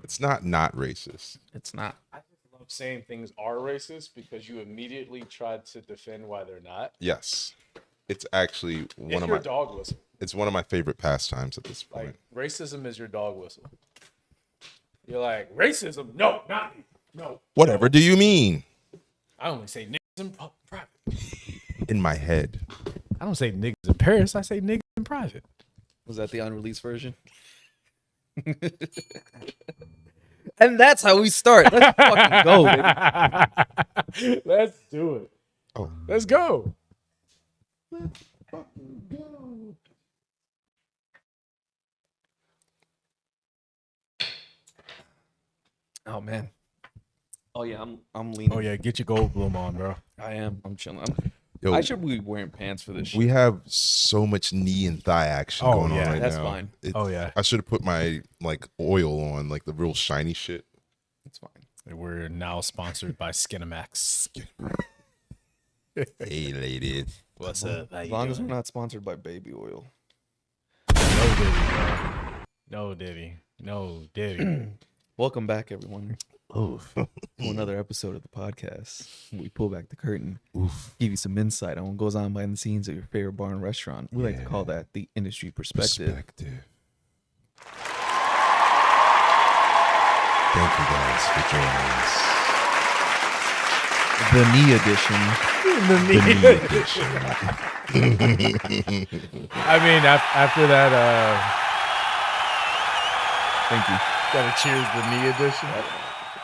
It's not racist. It's not. I just love saying things are racist because you immediately tried to defend why they're not. Yes, it's actually one It's of your my dog whistle. it's one of my favorite pastimes at this point. Like racism is your dog whistle. You're like racism? No, not me. No. Whatever do you mean? I only say niggas in private. In my head. I don't say niggas in Paris. I say niggas in private. Was that the unreleased version? And that's how we start. Let's fucking go, baby. Let's do it. Oh, Let's go. Oh man. Oh yeah, I'm leaning. Oh yeah, get your gold bloom on, bro. I am. I'm chilling. yo, I should be wearing pants for this shit. we have so much knee and thigh action Oh, going on yeah, right that's now. fine. Oh, yeah. I should have put my like oil on, like the real shiny shit. It's fine. We're now sponsored by Skinamax. Hey, ladies. What's up? How As you long as doing? we're not sponsored by baby oil. No Diddy. No Diddy. Welcome back, everyone, Oof. to another episode of the podcast. We pull back the curtain, Oof. give you some insight on what goes on behind the scenes of your favorite bar and restaurant. We like to call that the industry perspective. Thank you guys for joining us. The knee edition. The knee edition. I mean, after that, Thank you. gotta cheers the knee edition.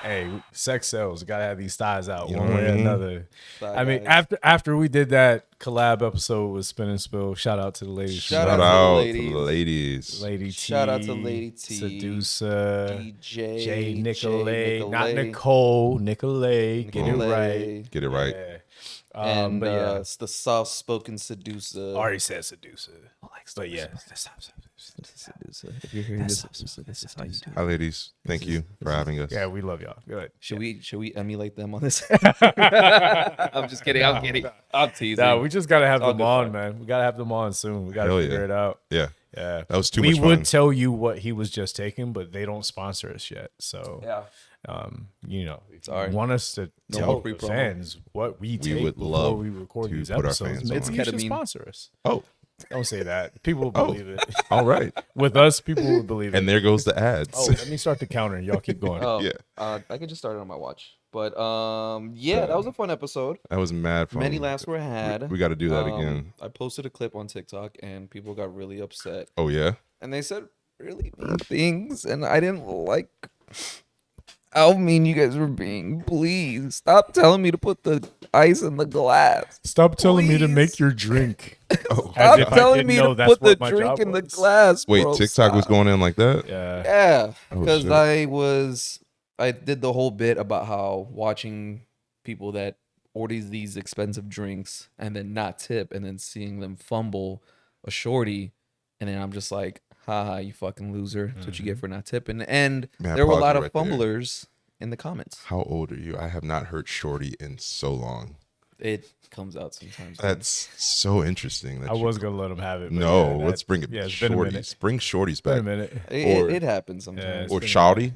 Hey, sex sells. Gotta have these thighs out You know one what way I or mean? another. Bye, I mean, guys. after we did that collab episode with Spin and Spill, shout out to the ladies. Shout Shout out out to to the the ladies. Lady T. Shout out to Lady T, Seducer. DJ Jay Nicolay. Not Nicolay. Nicole. Nicolay. Get it Nicolay. right. Get it right. Yeah. And but yeah. it's the soft-spoken seducer. Already said seducer. But yeah. Seducer. If you're hearing this, this is how you do it. Hi, ladies. Thank you for having us. Yeah, we love y'all. Good. Should we emulate them on this? I'm just kidding. I'm kidding. I'm teasing. Nah, we just gotta have all them good on, fun. man. We gotta have them on soon. We gotta Hell figure yeah. it out. Yeah. Yeah. That was too We much would fun. tell you what he was just taking, but they don't sponsor us yet. So Yeah. you know, if Sorry. you want us to No tell more free the promo. fans what we take would before love we record to these put our episodes, fans maybe on. you should Ketamine. sponsor us. Oh, Don't say that. People will believe it. all right. With us, people will believe it. And there goes the ads. Oh, let me start the counter. Y'all keep going. Oh, Yeah. I can just start it on my watch. But yeah, that was a fun episode. That was mad fun. Many laughs were had. We got to do that again. I posted a clip on TikTok and people got really upset. Oh, yeah? And they said really mean things, and I didn't like how mean you guys were being. Please stop telling me to put the ice in the glass. Stop telling me to Please. make your drink. Oh. As Stop if I telling didn't me know to that's put the what my drink job in the was. glass. Wait, bro. TikTok was Stop. going in like that? Yeah. Yeah, Oh, because shit. I did the whole bit about how watching people that order these expensive drinks and then not tip and then seeing them fumble a shorty, and then I'm just like, haha, you fucking loser. That's what you get for not tipping. And Man, there were a pause lot it of right there. fumblers in the comments. How old are you? I have not heard Shorty in so long. It comes out sometimes. That's so interesting. That I you- was gonna let him have it. but No, yeah, let's bring it. Yeah, it's been a minute. Shorties. Bring Shorties Been a back. minute. Or- It happens sometimes. Yeah, Or been a Shouty.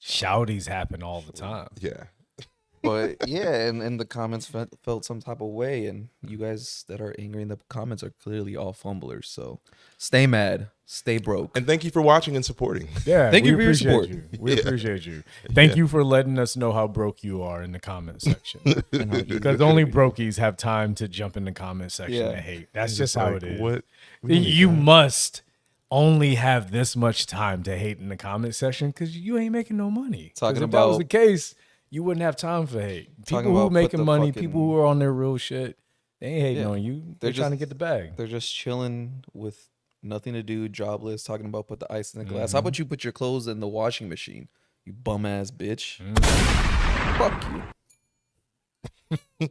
Shouties happen all the time. Yeah. But yeah, and the comments felt some type of way, and you guys that are angry in the comments are clearly all fumblers. So stay mad, stay broke. And thank you for watching and supporting. Yeah, Thank we you for your appreciate support. you. We Yeah. appreciate you. Thank you for letting us know how broke you are in the comment section. And how easy Because it only can be. brokies have time to jump in the comment section Yeah. and hate. That's It's just how like, it is. What? You must only have this much time to hate in the comment section because you ain't making no money. 'Cause Talking if that was about- the case, you wouldn't have time for hate. Talking People who about put making the money, fucking- people who are on their real shit, they ain't hating Yeah. on you. They're They're trying to just- get the bag. They're just chilling with nothing to do, jobless, talking about put the ice in the glass. Mm-hmm. How about you put your clothes in the washing machine, you bum ass bitch? Mm. Fuck you.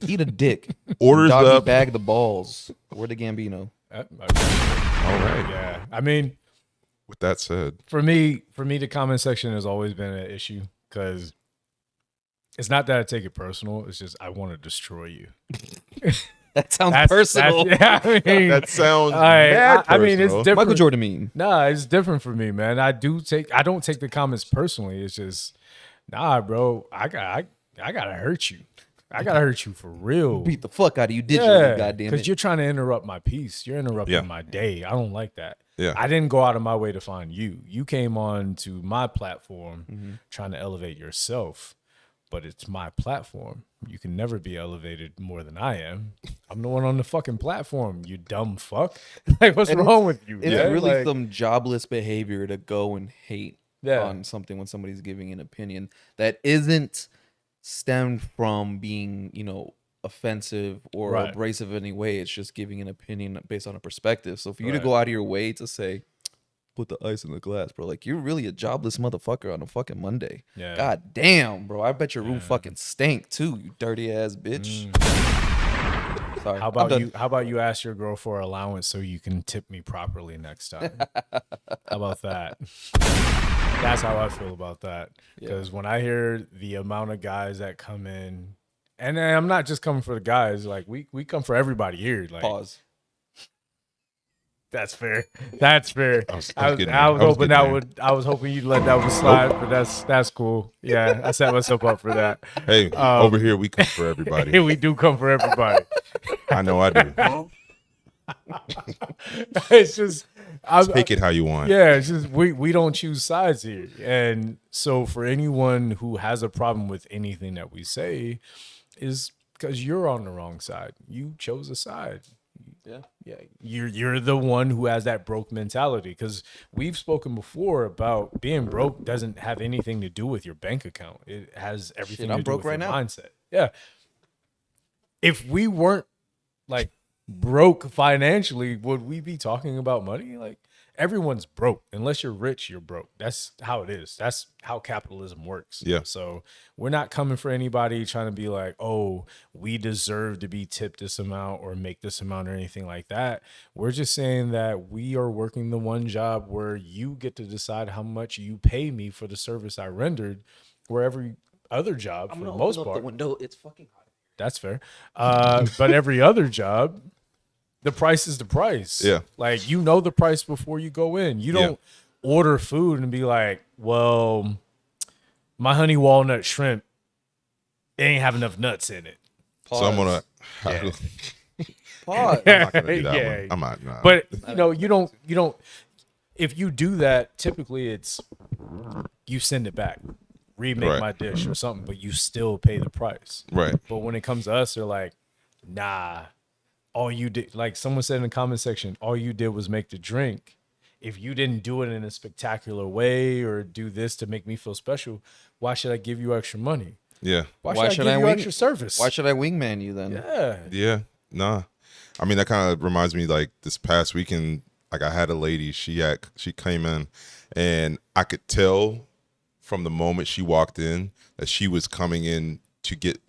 Eat a dick. Orders Doggy up. bag the balls. Where the Gambino? All right. Yeah. I mean, With that said, for me, the comment section has always been an issue because it's not that I take it personal. It's just I want to destroy you. That sounds personal. yeah, I mean, That sounds I mad mean, it's personal. different. Michael Jordan mean. Nah, it's different for me, man. I don't take the comments personally. It's just, nah, bro. I gotta hurt you. I gotta hurt you for real. Beat the fuck out of you digitally, goddamn because it. you're trying to interrupt my peace. You're interrupting Yeah. my day. I don't like that. Yeah. I didn't go out of my way to find you. You came on to my platform trying to elevate yourself, but it's my platform. You can never be elevated more than I am. I'm the one on the fucking platform, you dumb fuck. Like, what's wrong with you? It's man? really Like, some jobless behavior to go and hate on something when somebody's giving an opinion that isn't stemmed from being, offensive or Right. abrasive in any way. It's just giving an opinion based on a perspective. So for you to Right. go out of your way to say, put the ice in the glass, bro, like, you're really a jobless motherfucker on a fucking Monday. Yeah. God damn, bro. I bet your room fucking stank too, you dirty ass bitch. Sorry. How I'm about done. you? How about you ask your girl for allowance so you can tip me properly next time? How about that? That's how I feel about that. Because when I hear the amount of guys that come in, and I'm not just coming for the guys, like we come for everybody here. Like, Pause. that's fair. That's fair. I was I was getting there. hoping getting there. I was hoping you'd let that one slide, but that's cool. Yeah, I set myself up for that. Hey, over here we come for everybody. Here we do come for everybody. I know I do. It's just Take it how you want. yeah, it's just we don't choose sides here. And so for anyone who has a problem with anything that we say is because you're on the wrong side. You chose a side. Yeah. You're the one who has that broke mentality, because we've spoken before about being broke doesn't have anything to do with your bank account. It has everything I'm to do broke with right your now. mindset. Yeah. If we weren't like broke financially, would we be talking about money? Like, everyone's broke. Unless you're rich, you're broke. That's how it is. That's how capitalism works. Yeah. So we're not coming for anybody trying to be like, oh, we deserve to be tipped this amount or make this amount or anything like that. We're just saying that we are working the one job where you get to decide how much you pay me for the service I rendered, where every other job, for the most part, window. It's fucking hot. that's fair. But every other job, the price is the price. Yeah. Like, you know the price before you go in. You don't order food and be like, well, my honey walnut shrimp, it ain't have enough nuts in it. So I'm gonna. Pause. I'm not gonna do that Yeah. one. I'm not. Nah. But you don't. If you do that, typically it's you send it back, remake Right. my dish or something, but you still pay the price. right. But when it comes to us, they're like, nah, all you did, like someone said in the comment section, all you did was make the drink. If you didn't do it in a spectacular way or do this to make me feel special, why should I give you extra money? Yeah. Why should I give you extra service? Why should I wingman you then? Yeah. Yeah. Nah. I mean, that kind of reminds me, like, this past weekend, like, I had a lady, she came in, and I could tell from the moment she walked in that she was coming in to get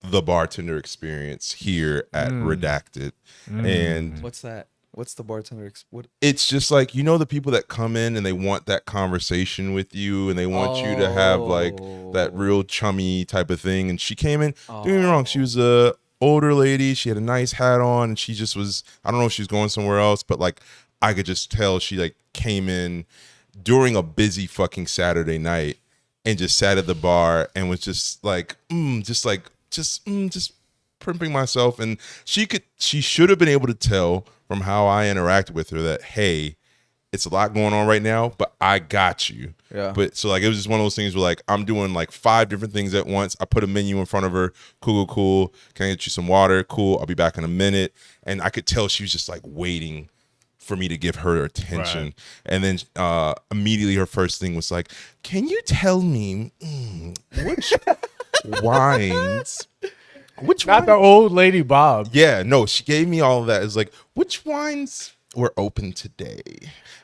the bartender experience here at Redacted. And What's that? What's the bartender? What? it's just like, the people that come in and they want that conversation with you and they want you to have like that real chummy type of thing. And she came in, don't get me wrong, she was a older lady, she had a nice hat on, and she just was, I don't know if she was going somewhere else, but like I could just tell she like came in during a busy fucking Saturday night and just sat at the bar and was just like just primping myself. And she should have been able to tell from how I interact with her that, hey, it's a lot going on right now, but I got you. Yeah. But so like, it was just one of those things where like, I'm doing like 5 different things at once. I put a menu in front of her. Cool. Can I get you some water? Cool. I'll be back in a minute. And I could tell she was just like waiting for me to give her attention. Right. And then immediately her first thing was like, can you tell me which wines? Not the old lady Bob. Yeah, no, she gave me all of that. It's like, which wines were open today?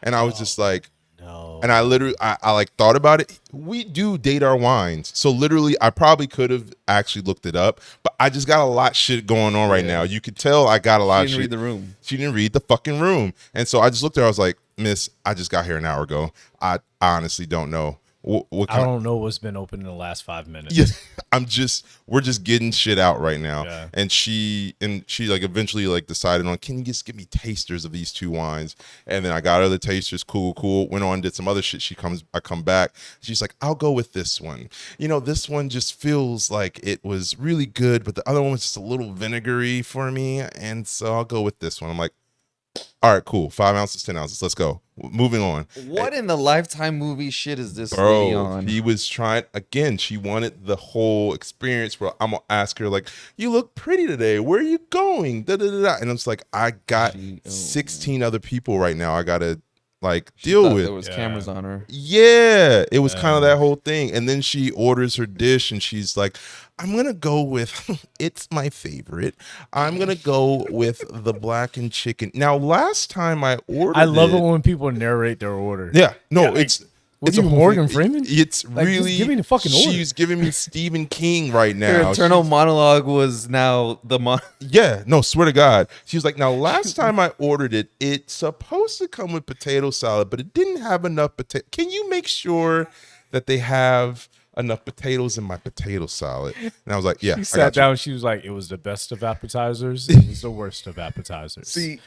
And I was just like, no. And I literally, I like thought about it. We do date our wines. So literally, I probably could have actually looked it up, but I just got a lot of shit going on right now. You could tell I got a lot of shit. She didn't read the room. She didn't read the fucking room. And so I just looked at her. I was like, Miss, I just got here an hour ago. I honestly don't know What I don't know what's been open in the last 5 minutes. Yeah, we're just getting shit out right now. Yeah. And she like eventually like decided on, can you just give me tasters of these 2 wines? And then I got her the tasters, cool. Went on, did some other shit. I come back. She's like, I'll go with this one. This one just feels like it was really good, but the other one was just a little vinegary for me. And so I'll go with this one. I'm like, all right, cool. 5 ounces, 10 ounces. Let's go. Moving on. What in the Lifetime movie shit is this lady on? He was trying again. She wanted the whole experience. Where I'm gonna ask her like, "You look pretty today. Where are you going?" Da, da, da, da. And I'm just like, I got 16 other people right now. I gotta deal with. There was cameras on her. Yeah, it was kind of that whole thing. And then she orders her dish, and she's like, I'm going to go with, it's my favorite. I'm going to go with the blackened chicken. Now, last time I ordered I love it when people narrate their order. Yeah. No, Yeah, it's a Morgan Freeman. It's Like, just really, give me the fucking order. she's giving me Stephen King right Her now. internal monologue was now Yeah, no, swear to God. She was like, now, last time I ordered it, it's supposed to come with potato salad, but it didn't have enough potato. Can you make sure that they have enough potatoes in my potato salad? And I was like, yeah. She sat down. She was like, it was the best of appetizers. It was the worst of appetizers. See,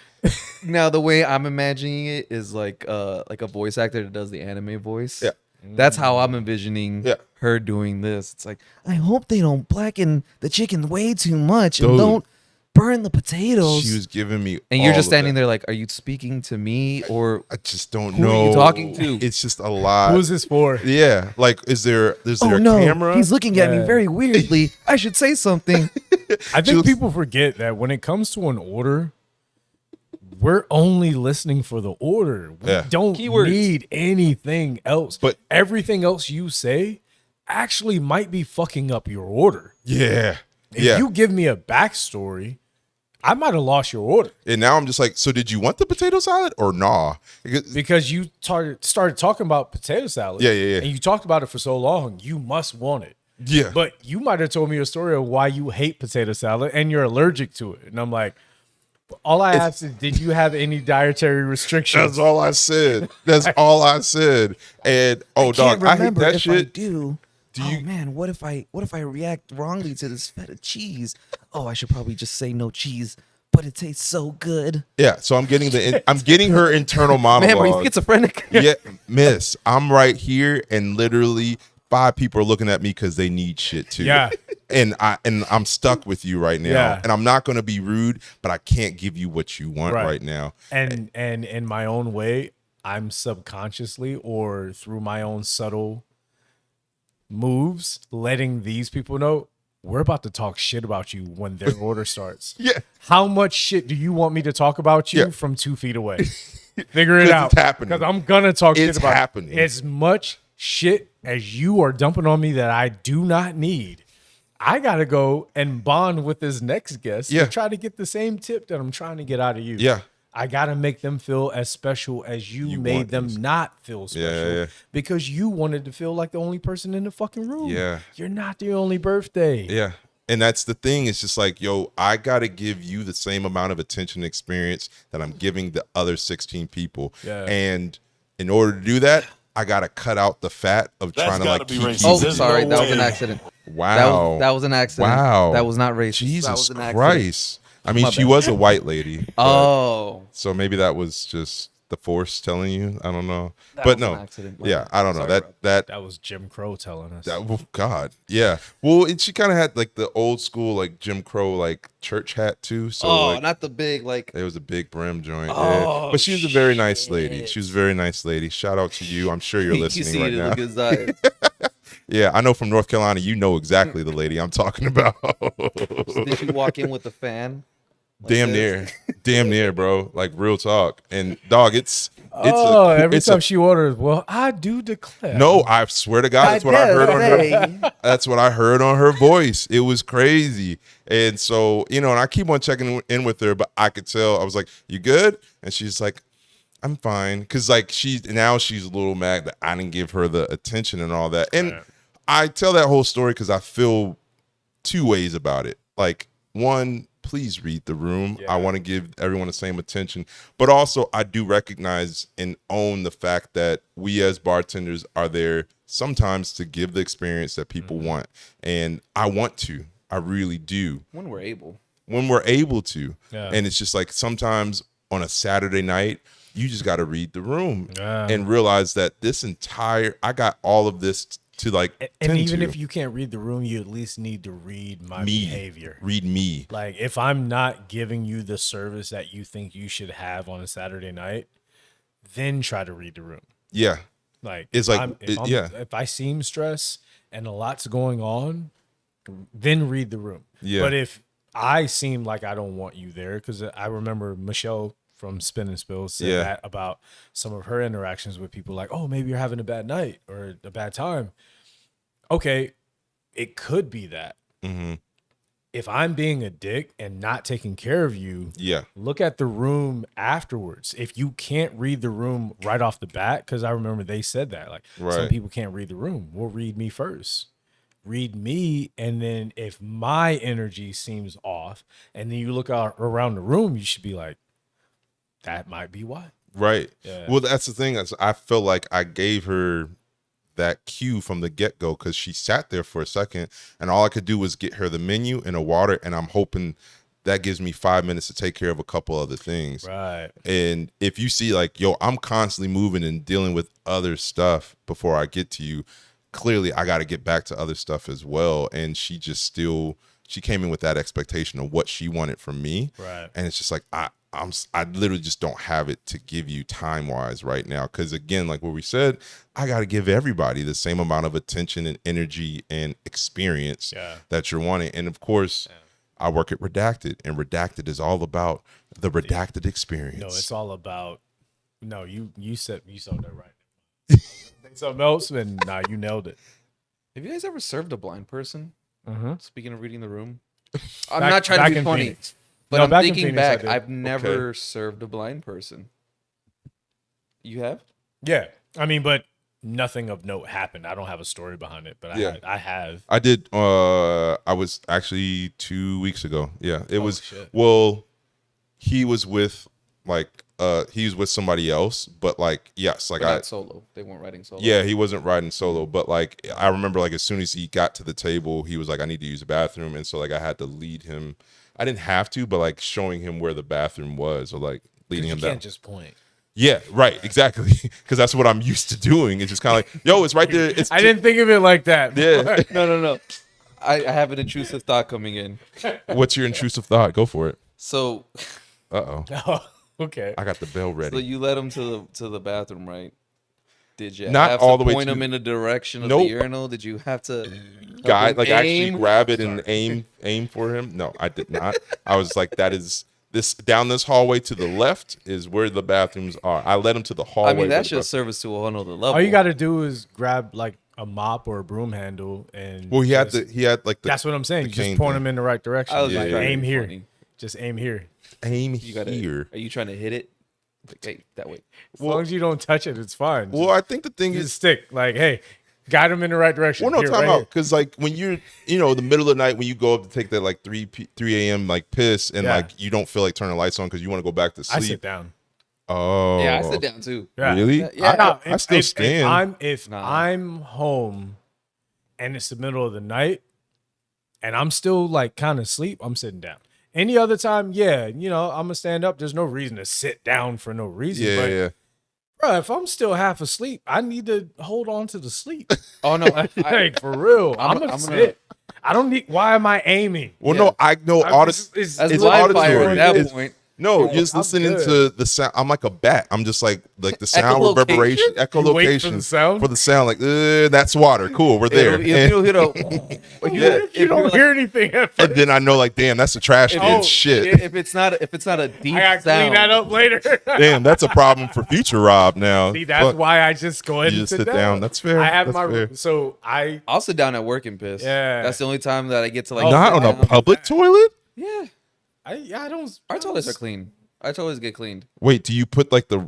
now the way I'm imagining it is like a voice actor that does the anime voice. Yeah. That's how I'm envisioning her doing this. It's like, I hope they don't blacken the chicken way too much and don't burn the potatoes. She was giving me, and you're just standing there like, are you speaking to me or I just don't who know. are you talking to? It's just a lot. Who's this for? Yeah, like, is there oh a no, camera? he's looking at me Yeah. very weirdly. I should say something. I think people forget that when it comes to an order, we're only listening for the order. We don't Keywords. need anything else. But everything else you say actually might be fucking up your order. Yeah. If you give me a backstory, I might have lost your order. And now I'm just like, so did you want the potato salad or nah? Because you started talking about potato salad. Yeah. And you talked about it for so long, you must want it. Yeah. But you might have told me a story of why you hate potato salad and you're allergic to it. And I'm like, all I asked is, did you have any dietary restrictions? That's all I said. That's all I said. And dog, I hate that shit. Man, what if I react wrongly to this feta cheese? Oh, I should probably just say no cheese, but it tastes so good. Yeah, so I'm getting her internal monologue. Man, were you schizophrenic? Yeah, miss, I'm right here, and literally 5 people are looking at me because they need shit too. Yeah. And I'm stuck with you right now. Yeah. And I'm not gonna be rude, but I can't give you what you want right now. And in my own way, I'm subconsciously or through my own subtle moves letting these people know we're about to talk shit about you when their order starts. Yeah. How much shit do you want me to talk about you from 2 feet away? Figure it out. It's happening. Because I'm gonna talk shit about happening. as much shit as you are dumping on me that I do not need. I gotta go and bond with this next guest to try to get the same tip that I'm trying to get out of you. Yeah. I gotta make them feel as special as you made them not feel special because you wanted to feel like the only person in the fucking room. Yeah. You're not the only birthday. Yeah. And that's the thing. It's just like, yo, I got to give you the same amount of attention and experience that I'm giving the other 16 people. Yeah. And in order to do that, I got to cut out the fat of trying to like keep Oh, sorry. That was an accident. Wow. That was an accident. Wow. That was not racist. Jesus that was an accident. Christ. I mean, she was a white lady. Oh. So maybe that was just the force telling you. I don't know. That but was no. an accident. Yeah, I don't know. Sorry, That was Jim Crow telling us. Oh God, yeah. Well, she kind of had like the old school like Jim Crow like church hat too. So like, not the big like. it was a big brim joint. Oh, yeah. But she was a very nice lady. She was a very nice lady. Shout out to you. I'm sure you're You listening see right it in now. the good eyes. Yeah, I know from North Carolina. You know exactly the lady I'm talking about. So did you walk in with the fan? Like Damn this? damn near, bro. Like real talk. And dog, it's every time she orders, well, I do declare. No, I swear to God, that's what I heard on her. That's what I heard on her voice. It was crazy. And so, and I keep on checking in with her, but I could tell. I was like, "You good?" And she's like, "I'm fine." Cause like she's a little mad that I didn't give her the attention and all that. And I tell that whole story because I feel 2 ways about it. Like, one, please read the room. Yeah. I want to give everyone the same attention. But also, I do recognize and own the fact that we as bartenders are there sometimes to give the experience that people want. And I want to. I really do. When we're able. To. Yeah. And it's just like sometimes on a Saturday night, you just got to read the room Yeah. and realize that I got all of this to like And tend even to. if you can't read the room, you at least need to read my behavior. Read me. Like if I'm not giving you the service that you think you should have on a Saturday night, then try to read the room. Yeah. Like It's like, if I seem stressed and a lot's going on, then read the room. Yeah. But if I seem like I don't want you there, because I remember Michelle from Spin and Spill said that about some of her interactions with people, like, oh, maybe you're having a bad night or a bad time. Okay, it could be that. Mm-hmm. If I'm being a dick and not taking care of you, look at the room afterwards. If you can't read the room right off the bat, because I remember they said that, like some people can't read the room. Well, read me first. Read me, and then if my energy seems off, and then you look out around the room, you should be like, that might be why. Right. Yeah. Well, that's the thing. Is I feel like I gave her that cue from the get-go because she sat there for a second and all I could do was get her the menu and a water, and I'm hoping that gives me 5 minutes to take care of a couple other things. Right. And if you see like, yo, I'm constantly moving and dealing with other stuff before I get to you, clearly I got to get back to other stuff as well. And she came in with that expectation of what she wanted from me. Right. And it's just like, I literally just don't have it to give you time wise right now. Cause again, like what we said, I got to give everybody the same amount of attention and energy and experience that you're wanting. And of course, I work at Redacted, and Redacted is all about the Redacted experience. No, it's all about, you said that right. Something else, and you nailed it. Have you guys ever served a blind person? Mm-hmm. Speaking of reading the room, I'm not trying to be funny, but I'm thinking back. I've never served a blind person. You have? Yeah, I mean, but nothing of note happened. I don't have a story behind it, but I have. I did. I was actually 2 weeks ago. Yeah, it was. Shit. Well, he was with somebody else, but like, yes, like not solo. They weren't riding solo. Yeah, he wasn't riding solo, but like I remember, like as soon as he got to the table, he was like, "I need to use the bathroom," and so like I had to lead him. I didn't have to, but like showing him where the bathroom was, or like leading him down. You can't just point. Yeah, right, exactly, because that's what I'm used to doing. It's just kind of like, yo, it's right there. I didn't think of it like that. Yeah, no. I have an intrusive thought coming in. What's your intrusive thought? Go for it. So, Oh, okay. I got the bell ready. So you led him to the bathroom, right? Did you Not have all to the way point to- him in the direction of Nope. the urinal? Did you have to Guy, like actually aim? grab it and aim for him? No, I did not. I was like, that is this down this hallway to the left is where the bathrooms are. I led him to the hallway. I mean, where that's the just service to a whole nother level. All you got to do is grab like a mop or a broom handle, and Well, he had like the that's what I'm saying. the You just cane point thing. him in the right direction. I was Like, just trying to aim be here. funny. Just aim here. aim You gotta, here. Are you trying to hit it? Like, hey, that way. As long as you don't touch it, it's fine. Well, I think the thing Just is, stick. Like, hey, guide him in the right direction. well, no, Here, time right out, here. because like when you're, the middle of the night when you go up to take that like 3 a.m. like piss, and Yeah. like you don't feel like turning the lights on because you want to go back to I sleep. sit down. Oh, Yeah, I sit down too. Yeah. Really? Yeah. I still stand. If Nah. I'm home and it's the middle of the night and I'm still like kind of asleep, I'm sitting down. Any other time, I'm gonna stand up. There's no reason to sit down for no reason. Yeah, but, yeah. bro, if I'm still half asleep, I need to hold on to the sleep. Oh no, Like for real, I'm gonna sit. I don't need. Why am I aiming? Well, Yeah. no, I know It's that's it's live fire auditory. at that It's- point. No, Yeah, just I'm listening good. to the sound. I'm like a bat. I'm just like the sound Echolocation? reverberation, You wait for echolocation the sound? for the sound. Like that's water. Cool, we're there. If you hit a, If you don't hear anything at first, And then I know, like, damn, that's a trash can. Oh, Shit. if it's not a deep I gotta sound, clean that up later. Damn, that's a problem for future Rob now. See, that's Fuck. why I just go ahead You and just sit sit down. That's fair. I have That's my fair. so I I'll sit down at work and piss. Yeah. That's the only time that I get to like. Oh, Not sit on a down. public toilet? Yeah, I don't. our toilets are clean. I always get cleaned. Wait, do you put like the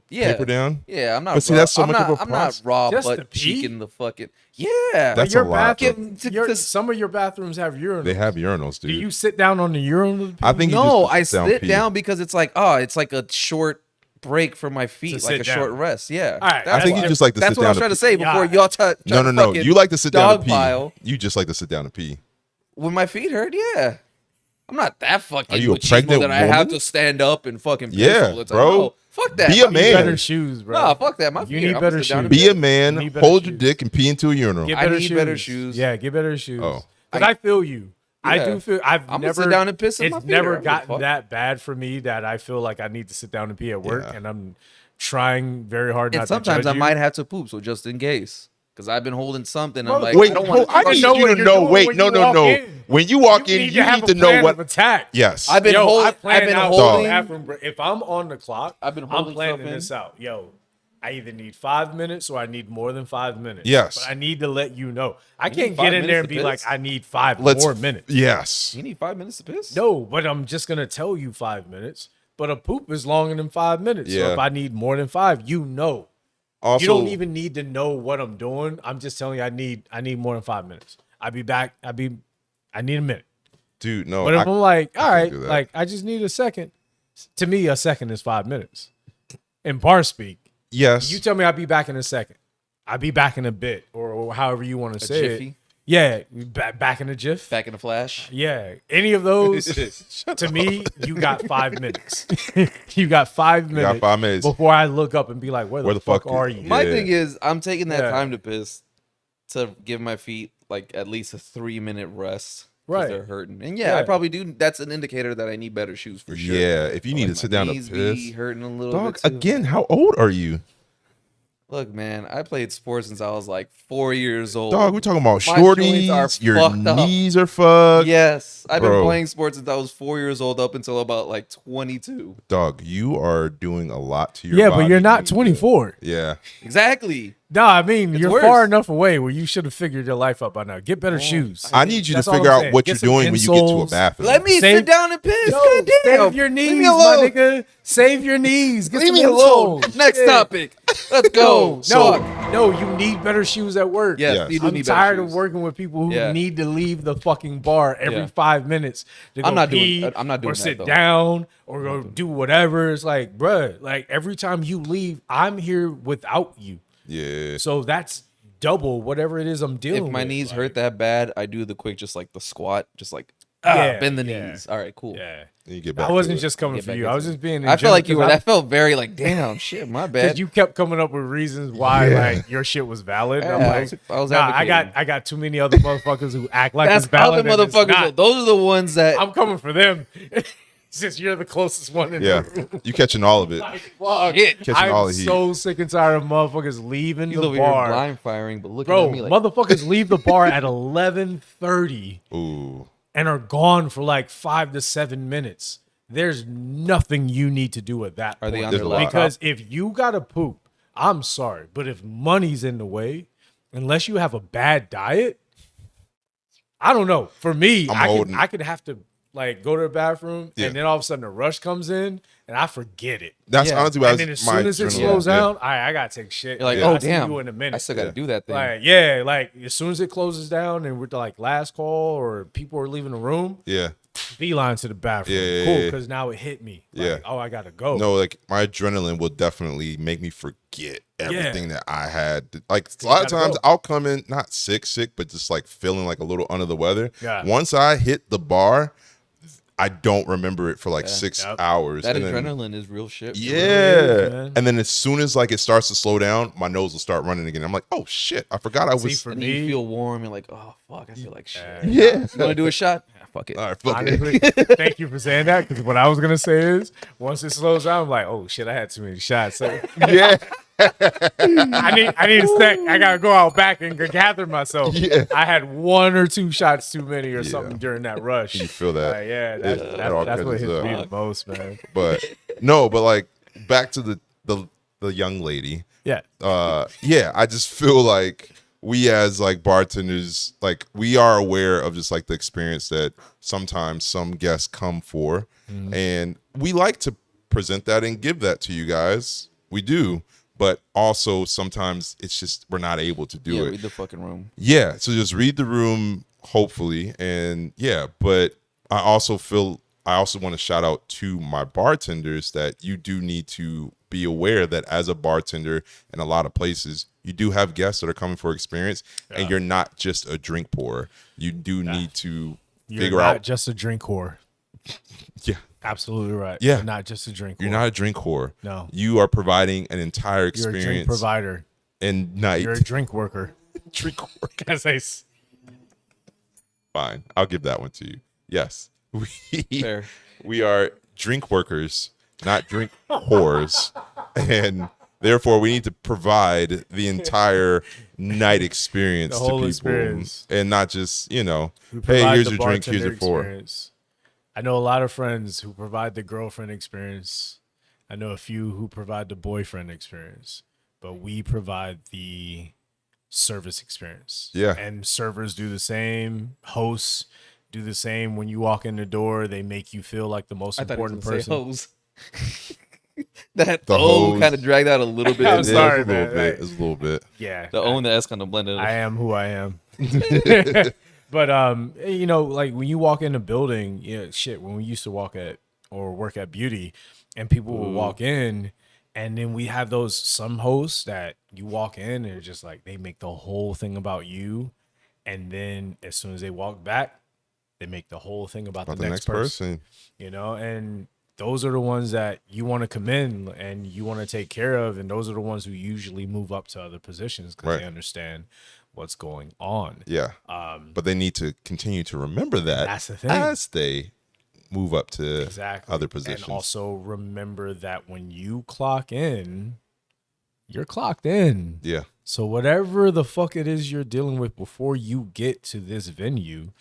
Yeah. paper down? Yeah, I'm not. But see, raw. that's so I'm much not, of a I'm not process. raw Just to butt pee? cheeking the fucking. Yeah. That's your a lot, bro. bathroom, some of your bathrooms have urinals. They have urinals, dude. Do you sit down on the urinal? to pee? I think you No, just I sit down, sit pee. down because it's like, oh, it's like a short break for my feet, To like sit a short down. rest. Yeah. All right, That's I think why- you just like to That's sit what I down was trying to pee. say before Yeah. y'all try No, to no, no. fucking You like to sit down to pee. dogpile. You just like to sit down to pee. When my feet hurt, yeah. I'm not that fucking Are you a machismo pregnant that I have woman? to stand up and fucking piss Yeah, all the time. bro. No, fuck that. Be a My feet You need man. better shoes, bro. Nah, fuck that. My You feet need hurt. better I'm sit down shoes. and Be a piss. man, Need better hold your shoes. dick, and pee into a urinal. Get I better need shoes. better shoes. Yeah, get better shoes. Oh. Because I feel you. I Yeah. do feel. I've I'm gonna never sit down and piss in my It's feet, never I don't give a gotten fuck. that bad for me that I feel like I need to sit down and pee at work, Yeah. and I'm trying very hard And not sometimes to I judge might have to poop, so just in case. Because I've been holding something. I'm Well, like, Wait, I don't hold- want I to need know you what to you're know. doing Wait, when no, you no, walk no. in. When you walk in, you have need a to know plan what. of attack. Yes. I've been Yo, holding- I plan I've been out holding- the bathroom break. If I'm on the clock, I've been I'm holding planning stuff in. this out. Yo, I either need 5 minutes or I need more than 5 minutes. Yes. But I need to let you know. I need can't 5 get in there and minutes be to like, piss? I need 5 Let's. more minutes. Yes. You need 5 minutes to piss? No, but I'm just gonna tell you 5 minutes. But a poop is longer than 5 minutes. So Yeah. if I need more than 5, you know. Also, You don't even need to know what I'm doing. I'm just telling you I need more than 5 minutes. I'll be back. I need a minute. dude, no. But if I'm like, all can't right, do that. like I just need a second. To me, a second is 5 minutes. In bar speak, yes. you tell me I'll be back in a second. I'll be back in a bit, or however you want to say it. jiffy? Yeah, back in a jiff. Back in a flash? Yeah, any of those to me, you got 5 minutes. You got 5 minutes. got 5 minutes. Before I look up and be like, where the fuck is- are you? My Yeah. thing is, I'm taking that Yeah. time to piss to give my feet like at least a 3-minute rest. 'Cause Right. They're hurting. And yeah, I Yeah. probably do. That's an indicator that I need better shoes for sure. Yeah, if you need Like, to sit my down to knees piss. be hurting a little Dog, bit too. again, how old are you? Look, man, I played sports since I was like 4 years old. Dog, we're talking about My joints shorties. are Your fucked up. knees are fucked. Yes, I've been Bro. playing sports since I was 4 years old up until about like 22. Dog, you are doing a lot to your Yeah, body. but you're not 24. Yeah. Exactly. No, I mean It's you're worse. far enough away where you should have figured your life out by now. Get better shoes. I need you to That's all figure I'm out saying. what Get you're some doing when you get to a insoles. bathroom. Let me Save- sit down and piss. Yo, Goddamn. save your Leave knees, me my alone. nigga. Save your knees. Get Leave some me alone. insoles. Next Shit. topic. Let's go. No, you need better shoes at work. Yes, Yes. you do I'm need better tired shoes. of working with people who Yeah. need to leave the fucking bar every Yeah. 5 minutes to go I'm not doing- pee I'm not doing or that, sit though. down or go do whatever. It's like, bruh, like every time you leave, I'm here without you. Yeah. So that's double whatever it is I'm dealing with. If my knees Like, hurt that bad, I do the quick, just like the squat, just like Yeah, bend the yeah. knees. All right, cool. Yeah. You get back I wasn't to it. just coming Get for back you. I was into just being. I feel like you were. That felt very like, damn, shit, my bad. because you kept coming up with reasons why Yeah. like your shit was valid. And I'm Yeah, like, I was nah, advocating. I got too many other motherfuckers who act like That's it's valid. other and it's motherfuckers. not. Those are the ones that I'm coming for them. Since you're the closest one in Yeah. the room. You catching all of it. Fuck. Shit. Catching all I'm the heat. so sick and tired of motherfuckers leaving he's the over here bar. blind firing, but looking Bro, at me like, motherfuckers leave the bar at 11:30 Ooh. and are gone for like 5 to 7 minutes. There's nothing you need to do at that are they point. on There's their a lot. laptop? Because if you gotta poop, I'm sorry, but if money's in the way, unless you have a bad diet, I don't know. For me, holding- I could have to like go to the bathroom Yeah. and then all of a sudden a rush comes in and I forget it. That's Yeah. honestly what And then as my soon as it adrenaline- slows yeah. down, all right, I gotta take shit. You're like, Yeah. oh I'll see damn, you in a minute. I still gotta Yeah. do that thing. Like, yeah, like as soon as it closes down and we're like last call or people are leaving the room, Yeah. beeline to the bathroom. Yeah, yeah, cool, yeah. because now it hit me. Like, Yeah. oh, I gotta go. No, like my adrenaline will definitely make me forget everything that I had. Like a lot of gotta times go. I'll come in not sick, but just like feeling like a little under the weather. Yeah. Once I hit the bar, I don't remember it for like 6 Yep. hours. That and then- adrenaline is real shit. bro. Yeah. is, man. And then as soon as like it starts to slow down, my nose will start running again. I'm like, oh shit, I forgot I was. See, for And then me, you feel warm. You're like, oh fuck, I feel like shit. yeah. You want to do a shot? Yeah, fuck it. All right, fuck it. honestly, thank you for saying that. Because what I was gonna say is, once it slows down, I'm like, oh shit, I had too many shots. So Yeah. I need a sec. I gotta go out back and gather myself. Yeah. I had 1 or 2 shots too many or something during that rush. You feel that. Yeah, That all that's what catches hits me up. the most, man. But no, but like back to the young lady. Yeah, Yeah, I just feel like we as like bartenders, like we are aware of just like the experience that sometimes some guests come for, and we like to present that and give that to you guys. We do. But also sometimes it's just we're not able to do it. Read the fucking room. Yeah, so just read the room, hopefully, and yeah. But I also want to shout out to my bartenders that you do need to be aware that as a bartender in a lot of places, you do have guests that are coming for experience, and you're not just a drink pourer. You do need to figure out. Not just a drink whore. Yeah. Absolutely right. Yeah. You're not just a drink whore. You're not a drink whore. No. You are providing an entire experience. You're a drink provider. And night. You're a drink worker. Drink worker. As I Fine. I'll give that one to you. Yes. Fair. We are drink workers, not drink whores. And therefore, we need to provide the entire night experience The to whole people. Experience. And not just, We hey, provide here's the your drink, here's bartender your four. experience. I know a lot of friends who provide the girlfriend experience. I know a few who provide the boyfriend experience. But we provide the service experience. Yeah. And servers do the same. Hosts do the same. When you walk in the door, they make you feel like the most important person. Hose. That The O hose. kind of dragged out a little bit. I'm It's sorry, a little man. bit. It's a little bit. Yeah. The O and the S kind of blended. I am who I am. But like when you walk in a building, when we used to work at Beauty, and people would walk in, and then we have some hosts that you walk in and they're just like they make the whole thing about you, and then as soon as they walk back, they make the whole thing about the next person. And those are the ones that you want to commend and you want to take care of, and those are the ones who usually move up to other positions because they understand what's going on. Yeah. But they need to continue to remember that That's the thing. as they move up to Exactly. other positions. And also remember that when you clock in, you're clocked in. Yeah. So whatever the fuck it is you're dealing with before you get to this venue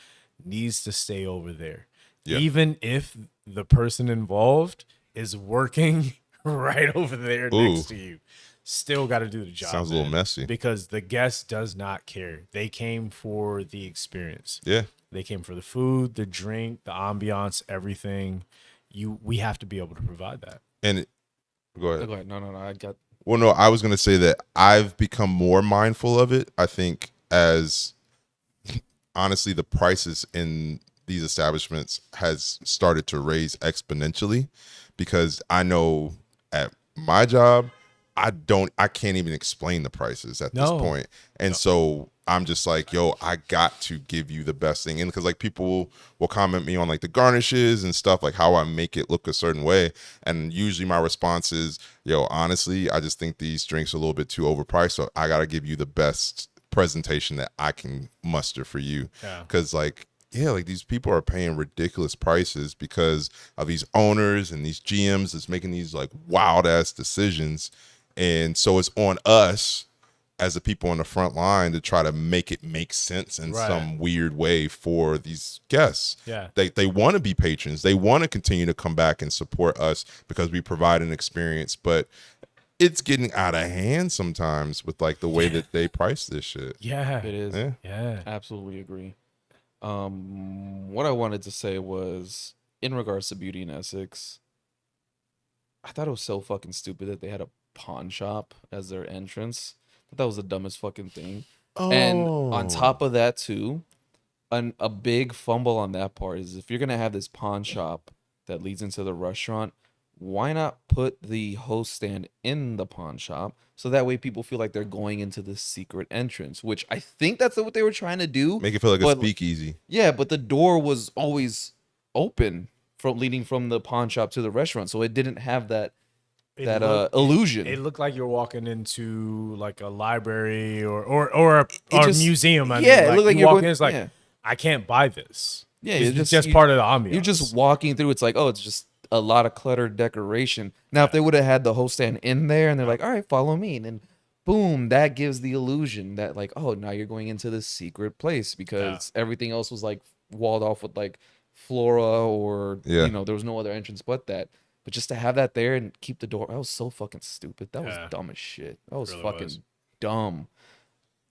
needs to stay over there. Yeah. Even if the person involved is working right over there next to you. Still got to do the job. Sounds a little messy. Because the guest does not care. They came for the experience. Yeah. They came for the food, the drink, the ambiance, everything. We have to be able to provide that. And go ahead. Go ahead. No. I got. Well, no, I was going to say that I've become more mindful of it. I think as honestly, the prices in these establishments has started to raise exponentially, because I know at my job, I can't even explain the prices at this point. And so I'm just like, yo, I got to give you the best thing. And because like people will comment me on like the garnishes and stuff, like how I make it look a certain way. And usually my response is, yo, honestly, I just think these drinks are a little bit too overpriced. So I got to give you the best presentation that I can muster for you. Because like these people are paying ridiculous prices because of these owners and these GMs that's making these like wild ass decisions. And so it's on us as the people on the front line to try to make it make sense in some weird way for these guests. Yeah. They want to be patrons. They want to continue to come back and support us because we provide an experience, but it's getting out of hand sometimes with like the way that they price this shit. Yeah. It is. Yeah. Absolutely agree. What I wanted to say was in regards to Beauty in Essex, I thought it was so fucking stupid that they had a pawn shop as their entrance. I thought that was the dumbest fucking thing. And on top of that too, a big fumble on that part is if you're gonna have this pawn shop that leads into the restaurant, why not put the host stand in the pawn shop so that way people feel like they're going into the secret entrance, which I think that's what they were trying to do. Make it feel like a speakeasy. Yeah, but the door was always open from leading from the pawn shop to the restaurant, so it didn't have that illusion. It looked like you're walking into like a library or a museum. It like, looked like you you're walk going, in, it's like I can't buy this. Yeah, it's just part of the ambiance. You're just walking through. It's like, oh, it's just a lot of cluttered decoration. Now, if they would have had the host stand in there and they're like, all right, follow me, and then boom, that gives the illusion that like, oh, now you're going into this secret place because everything else was like walled off with like flora or there was no other entrance but that. But just to have that there and keep the door, that was so fucking stupid. That was dumb as shit. That was fucking dumb.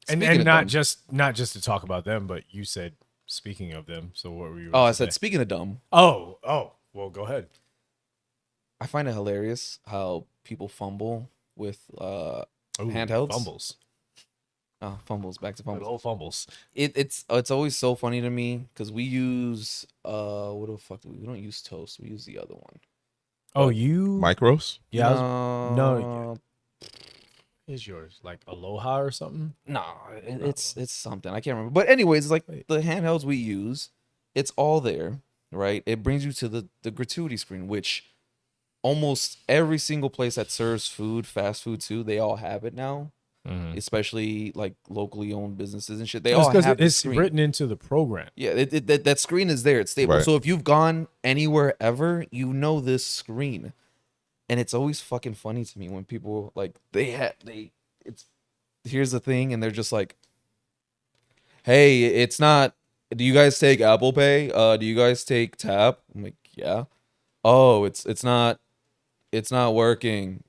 And not just to talk about them, but you said speaking of them. So what were you? I said speaking of dumb. Oh, well, go ahead. I find it hilarious how people fumble with Ooh, handhelds. fumbles. Oh, fumbles. Back to fumbles. Little fumbles. It's always so funny to me because we use what the fuck we don't use Toast. We use the other one. Oh, But- you? Micros? Yeah. No, Is yours like Aloha or something? no, it's something I can't remember. But anyways, it's like Wait. the handhelds we use. It's all there, right? It brings you to the gratuity screen, which almost every single place that serves food, fast food too, they all have it now. Especially like locally owned businesses and shit. They all have the it's screen. written into the program. Yeah, that screen is there. It's stable. Right. So if you've gone anywhere ever, you know this screen. And it's always fucking funny to me when people like here's the thing and they're just like, "Hey, it's not do you guys take Apple Pay? Do you guys take Tap?" I'm like, "Yeah." "Oh, it's not working."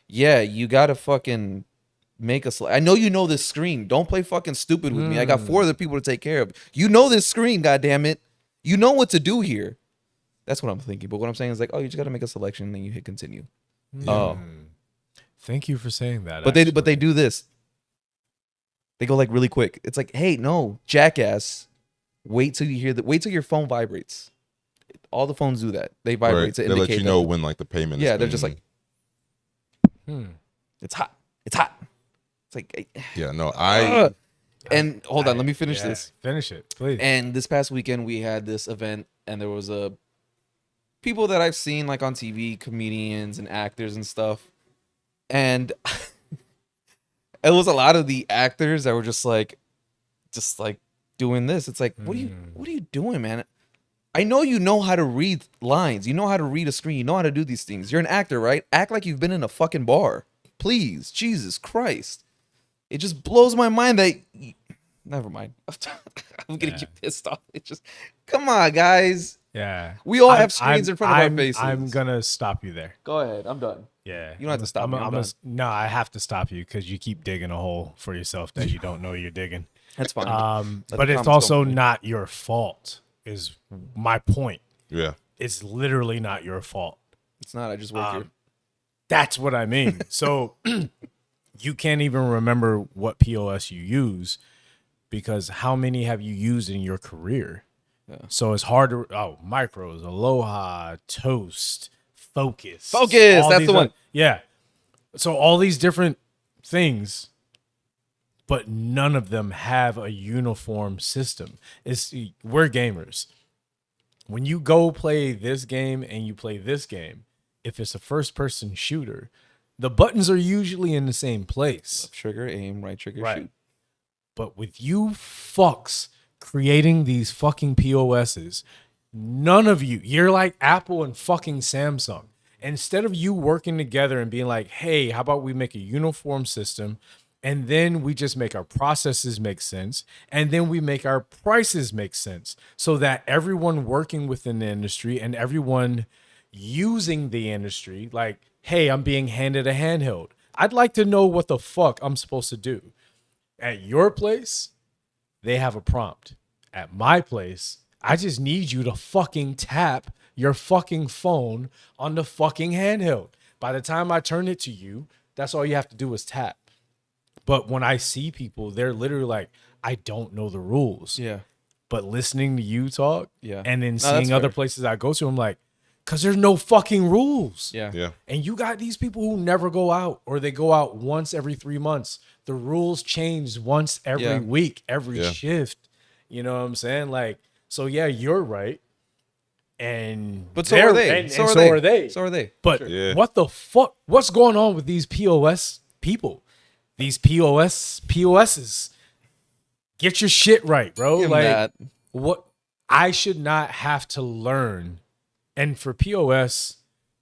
Yeah, you got to fucking make us. I know you know this screen. Don't play fucking stupid with me. I got 4 other people to take care of. You know this screen, goddammit. You know what to do here. That's what I'm thinking. But what I'm saying is like, oh, you just got to make a selection and then you hit continue. Oh, Thank you for saying that. but they do this. They go like really quick. It's like, hey, no, jackass. Wait till your phone vibrates. All the phones do that. They vibrate Right. to They indicate let you that know when like the payment is yeah, they're just like, it's hot. It's hot. It's like, yeah, no, and hold on, let me finish Yeah, this. Finish it, please. And this past weekend we had this event, and there was people that I've seen like on TV, comedians and actors and stuff, and it was a lot of the actors that were just like doing this. It's like, what are you doing, man? I know how to read lines. You know how to read a screen. You know how to do these things. You're an actor, right? Act like you've been in a fucking bar. Please. Jesus Christ. It just blows my mind that... Never mind. I'm getting you pissed off. It just... Come on, guys. Yeah. We all have screens in front of our faces. I'm going to stop you there. Go ahead. I'm done. Yeah. You don't have to stop me. I'm done. No, I have to stop you because you keep digging a hole for yourself that you don't know you're digging. That's fine. But it's also not your fault, is my point. yeah. It's literally not your fault. It's not. I just work here. That's what I mean. So you can't even remember what POS you use because how many have you used in your career? Yeah. So it's hard to, Micros, Aloha, Toast, Focus. That's the one. Yeah. So all these different things, but none of them have a uniform system. We're gamers. When you go play this game and you play this game, if it's a first-person shooter, the buttons are usually in the same place. Left trigger, aim, right trigger, shoot. But with you fucks creating these fucking POSs, none of you're like Apple and fucking Samsung. Instead of you working together and being like, hey, how about we make a uniform system and then we just make our processes make sense and then we make our prices make sense so that everyone working within the industry and everyone using the industry, like, hey, I'm being handed a handheld. I'd like to know what the fuck I'm supposed to do. At your place, they have a prompt. At my place, I just need you to fucking tap your fucking phone on the fucking handheld. By the time I turn it to you, that's all you have to do is tap. But when I see people, they're literally like, I don't know the rules. Yeah. But listening to you talk and then that's seeing other fair. places I go to, I'm like, because there's no fucking rules. Yeah. Yeah. And you got these people who never go out or they go out once every 3 months. The rules change once every week, every shift. You know what I'm saying? Like, so yeah, you're right. But so are they. And so are they. So are they. But what the fuck? What's going on with these POS people? These POSs. Get your shit right, bro. Give 'em like that. what? I should not have to learn. And for POS,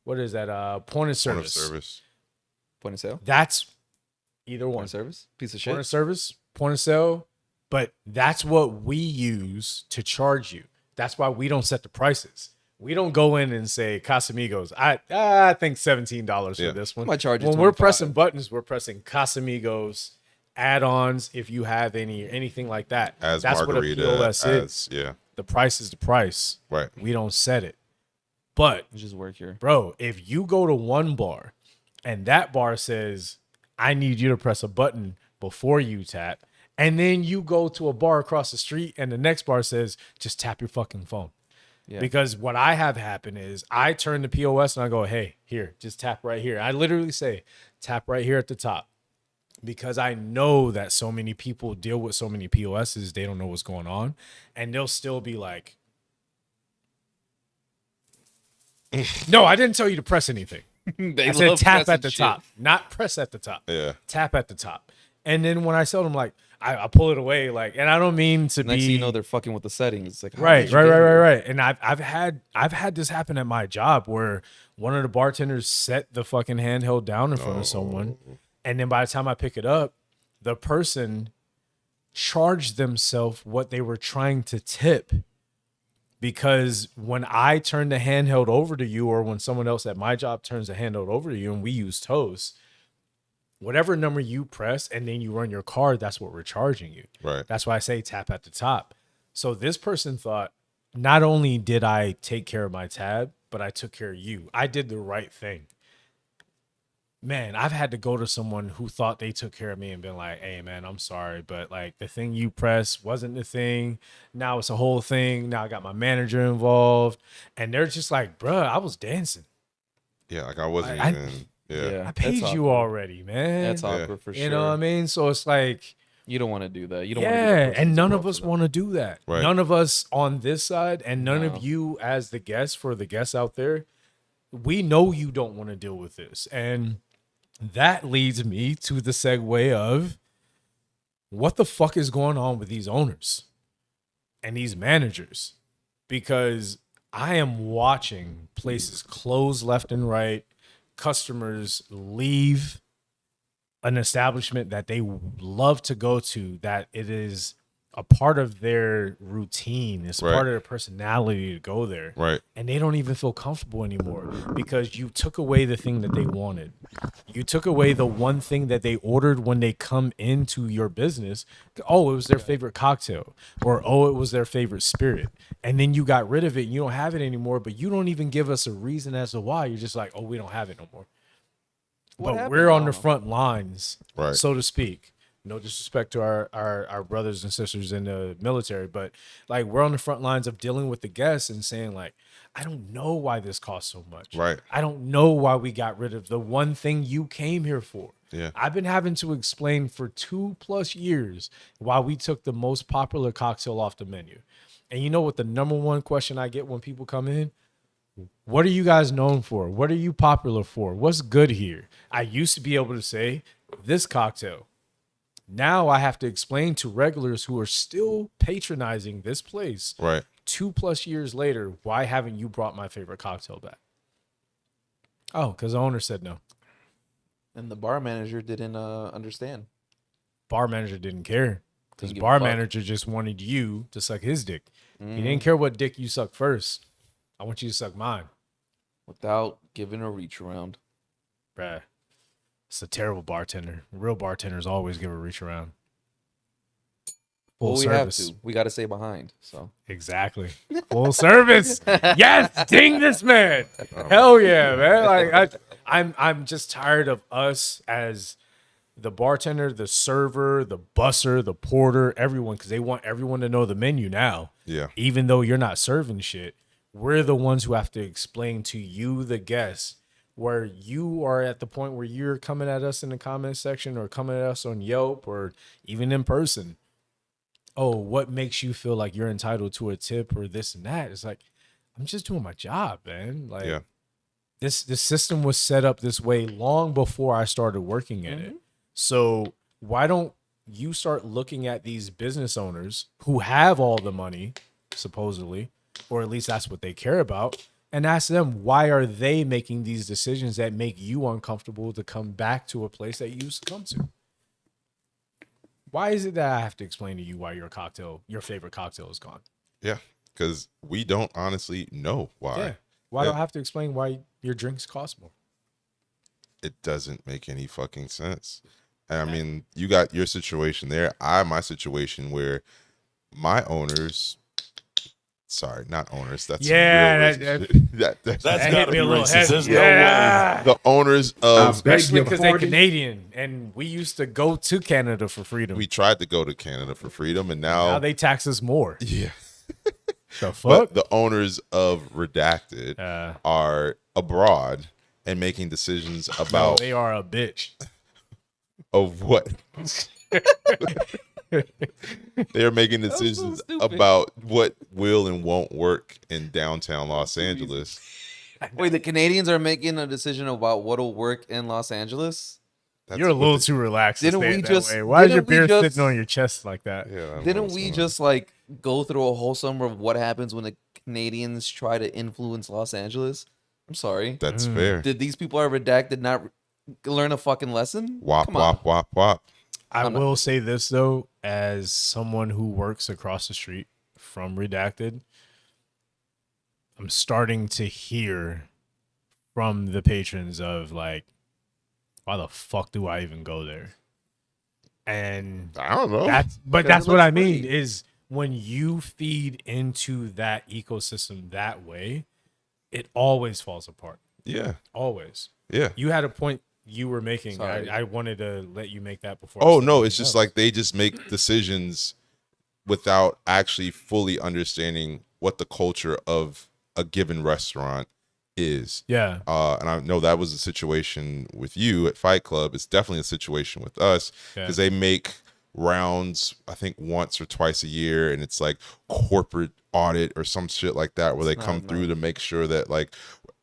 what is that? Point of service. Point of sale. That's either Point one. of service. Piece of Point of shit. service, point of sale. But that's what we use to charge you. That's why we don't set the prices. We don't go in and say Casamigos. I think $17 for this one. I might charge you when we're 25. pressing buttons, we're pressing Casamigos, add-ons if you have anything like that. As that's margarita, what a POS is. yeah. The price is the price. Right. We don't set it. But I just work here. bro, if you go to one bar and that bar says, I need you to press a button before you tap, and then you go to a bar across the street and the next bar says, just tap your fucking phone. Yeah. Because what I have happen is I turn the POS and I go, hey, here, just tap right here. I literally say, tap right here at the top. Because I know that so many people deal with so many POSs, they don't know what's going on. And they'll still be like, no, I didn't tell you to press anything. I said tap at the top, not press at the top. Yeah. Tap at the top. And then when I tell them, like, I pull it away, like, and I don't mean to Next be. thing you know, they're fucking with the settings. It's like, right. And I've had this happen at my job where one of the bartenders set the fucking handheld down in front of someone, and then by the time I pick it up, the person charged themselves what they were trying to tip. Because when I turn the handheld over to you, or when someone else at my job turns the handheld over to you, and we use Toast, whatever number you press and then you run your card, that's what we're charging you. Right. That's why I say tap at the top. So this person thought, not only did I take care of my tab, but I took care of you. I did the right thing. Man, I've had to go to someone who thought they took care of me and been like, hey, man, I'm sorry, but like the thing you pressed wasn't the thing. Now it's a whole thing. Now I got my manager involved. And they're just like, bruh, I was dancing. Yeah, like I wasn't even. Yeah. I paid you already, man. That's awkward for sure. You know what I mean? So it's like, you don't want to do that. You don't want to do that. And none of us want to do that. Right. None of us on this side, and none of you as the guests, for the guests out there, we know you don't want to deal with this. And that leads me to the segue of what the fuck is going on with these owners and these managers? Because I am watching places close left and right, customers leave an establishment that they love to go to, that it is a part of their routine. It's part of their personality to go there. Right. And they don't even feel comfortable anymore because you took away the thing that they wanted. You took away the one thing that they ordered when they come into your business. Oh, it was their favorite cocktail, or, oh, it was their favorite spirit. And then you got rid of it and you don't have it anymore, but you don't even give us a reason as to why. You're just like, oh, we don't have it no more. But we're on the front lines, so to speak. No disrespect to our brothers and sisters in the military, but like we're on the front lines of dealing with the guests and saying like, I don't know why this costs so much. Right. I don't know why we got rid of the one thing you came here for. Yeah. I've been having to explain for 2+ years why we took the most popular cocktail off the menu. And you know what the number one question I get when people come in? What are you guys known for? What are you popular for? What's good here? I used to be able to say this cocktail. Now I have to explain to regulars who are still patronizing this place, 2+ years later, why haven't you brought my favorite cocktail back? Oh, because the owner said no. And the bar manager didn't understand. Bar manager didn't care because bar manager just wanted you to suck his dick. He didn't care what dick you suck first. I want you to suck mine. Without giving a reach around. Bruh. It's a terrible bartender. Real bartenders always give a reach around. Full service. Have to. We got to stay behind. So exactly. Full service. Yes, ding this man. Hell yeah, man. Like I'm just tired of us as the bartender, the server, the busser, the porter, everyone, because they want everyone to know the menu now. Yeah. Even though you're not serving shit, we're the ones who have to explain to you, the guests, where you are at the point where you're coming at us in the comment section or coming at us on Yelp or even in person. Oh, what makes you feel like you're entitled to a tip or this and that? It's like, I'm just doing my job, man. Like this system was set up this way long before I started working in it. So why don't you start looking at these business owners who have all the money, supposedly, or at least that's what they care about, and ask them, why are they making these decisions that make you uncomfortable to come back to a place that you used to come to? Why is it that I have to explain to you why your favorite cocktail is gone? Yeah, because we don't honestly know why. Yeah. Why do I have to explain why your drinks cost more? It doesn't make any fucking sense. And I mean, you got your situation there. My situation where my owners Sorry, not owners. That's Yeah, real that- racist shit. That's That gotta hit be me a little racist. heavy. There's Yeah. the owners of. Especially your because they're pardon? Canadian, and we used to go to Canada for freedom. We tried to go to Canada for freedom, and Now they tax us more. yeah. The fuck? But the owners of Redacted Uh, are abroad and making decisions no, about they are a bitch. of what. They're making was so decisions stupid. about what will and won't work in downtown Los Angeles. Wait, the Canadians are making a decision about what'll work in Los Angeles. That's You're a what little the- too relaxed. To Didn't say we it that just- way. Why is your didn't we beard just- sitting on your chest like that? Yeah, I don't know Didn't what's we going on. just like go through a whole summer of what happens when the Canadians try to influence Los Angeles? I'm sorry. That's fair. Did these people at Redacted not learn a fucking lesson? Wop Come on. wop wop wop. I I'm not- will say this though, as someone who works across the street from Redacted, I'm starting to hear from the patrons of like, why the fuck do I even go there? And I don't know. that's Because that's it what I looks mean pretty. is when you feed into that ecosystem that way, it always falls apart. Yeah, Always. yeah. You had a point you were making. Sorry. I wanted to let you make that before. I Oh said no, anything it's just else. like they just make decisions without actually fully understanding what the culture of a given restaurant is. Yeah. And I know that was a situation with you at Fight Club. It's definitely a situation with us because they make rounds, I think once or twice a year, and it's like corporate audit or some shit like that where they come through to make sure that like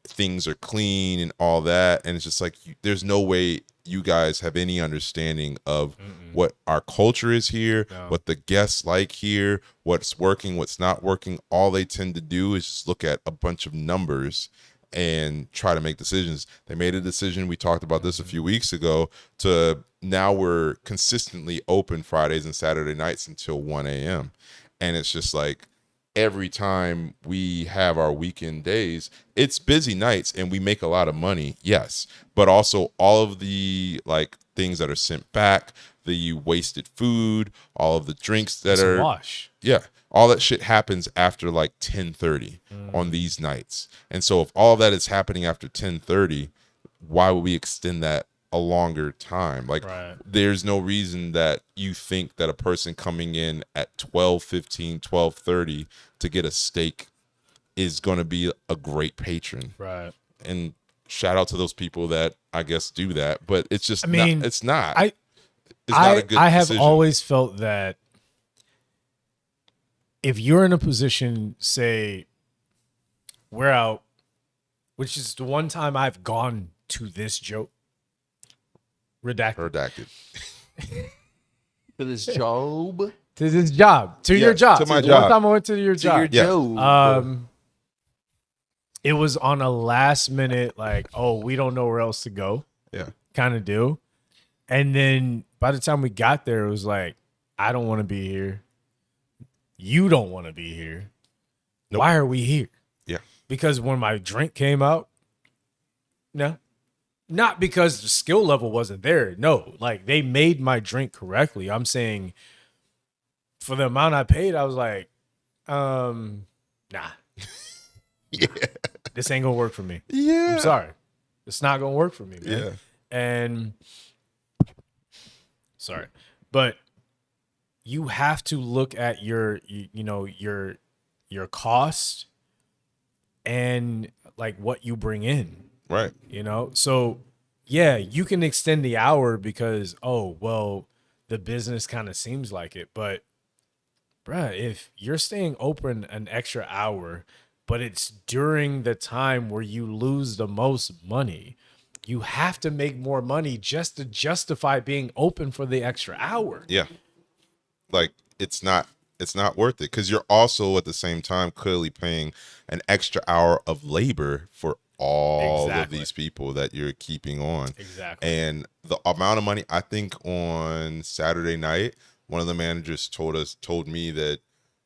things are clean and all that. And it's just like there's no way you guys have any understanding of what our culture is here, what the guests like here, what's working, what's not working. All they tend to do is just look at a bunch of numbers and try to make decisions. They made a decision, we talked about this a few weeks ago, to now we're consistently open Fridays and Saturday nights until 1 a.m. And it's just like every time we have our weekend days, it's busy nights and we make a lot of money, yes. But also all of the like things that are sent back, the wasted food, all of the drinks that It's a are wash. yeah, all that shit happens after like 10:30 on these nights. And so if all that is happening after 10:30, why would we extend that a longer time? Like Right. there's no reason that you think that a person coming in at 12:15, 12:30 to get a steak is going to be a great patron. Right. And shout out to those people that I guess do that, but it's just I mean, it's not. I It's not a good I have decision. always felt that if you're in a position, say, we're out, which is the one time I've gone to this joke, redacted, redacted. For this job. to this job, to your Yes, job, to my The job. One time I went to your To job. your Yeah. job. It was on a last minute, like, oh, we don't know where else to go, Yeah. kind of deal. And then by the time we got there, it was like, I don't want to be here. You don't want to be here. Nope. Why are we here? Yeah. Because when my drink came out, no. Not because the skill level wasn't there. No, like they made my drink correctly. I'm saying for the amount I paid, I was like, nah. Yeah. This ain't gonna work for me. Yeah. I'm sorry. It's not gonna work for me, man. Yeah. And sorry. But you have to look at your your cost and like what you bring in. Right. So yeah, you can extend the hour because the business kind of seems like it, but bruh, if you're staying open an extra hour, but it's during the time where you lose the most money, you have to make more money just to justify being open for the extra hour. Yeah. Like it's not worth it because you're also at the same time clearly paying an extra hour of labor for all of Exactly. these people that you're keeping on. Exactly. And the amount of money, I think on Saturday night, one of the managers told me that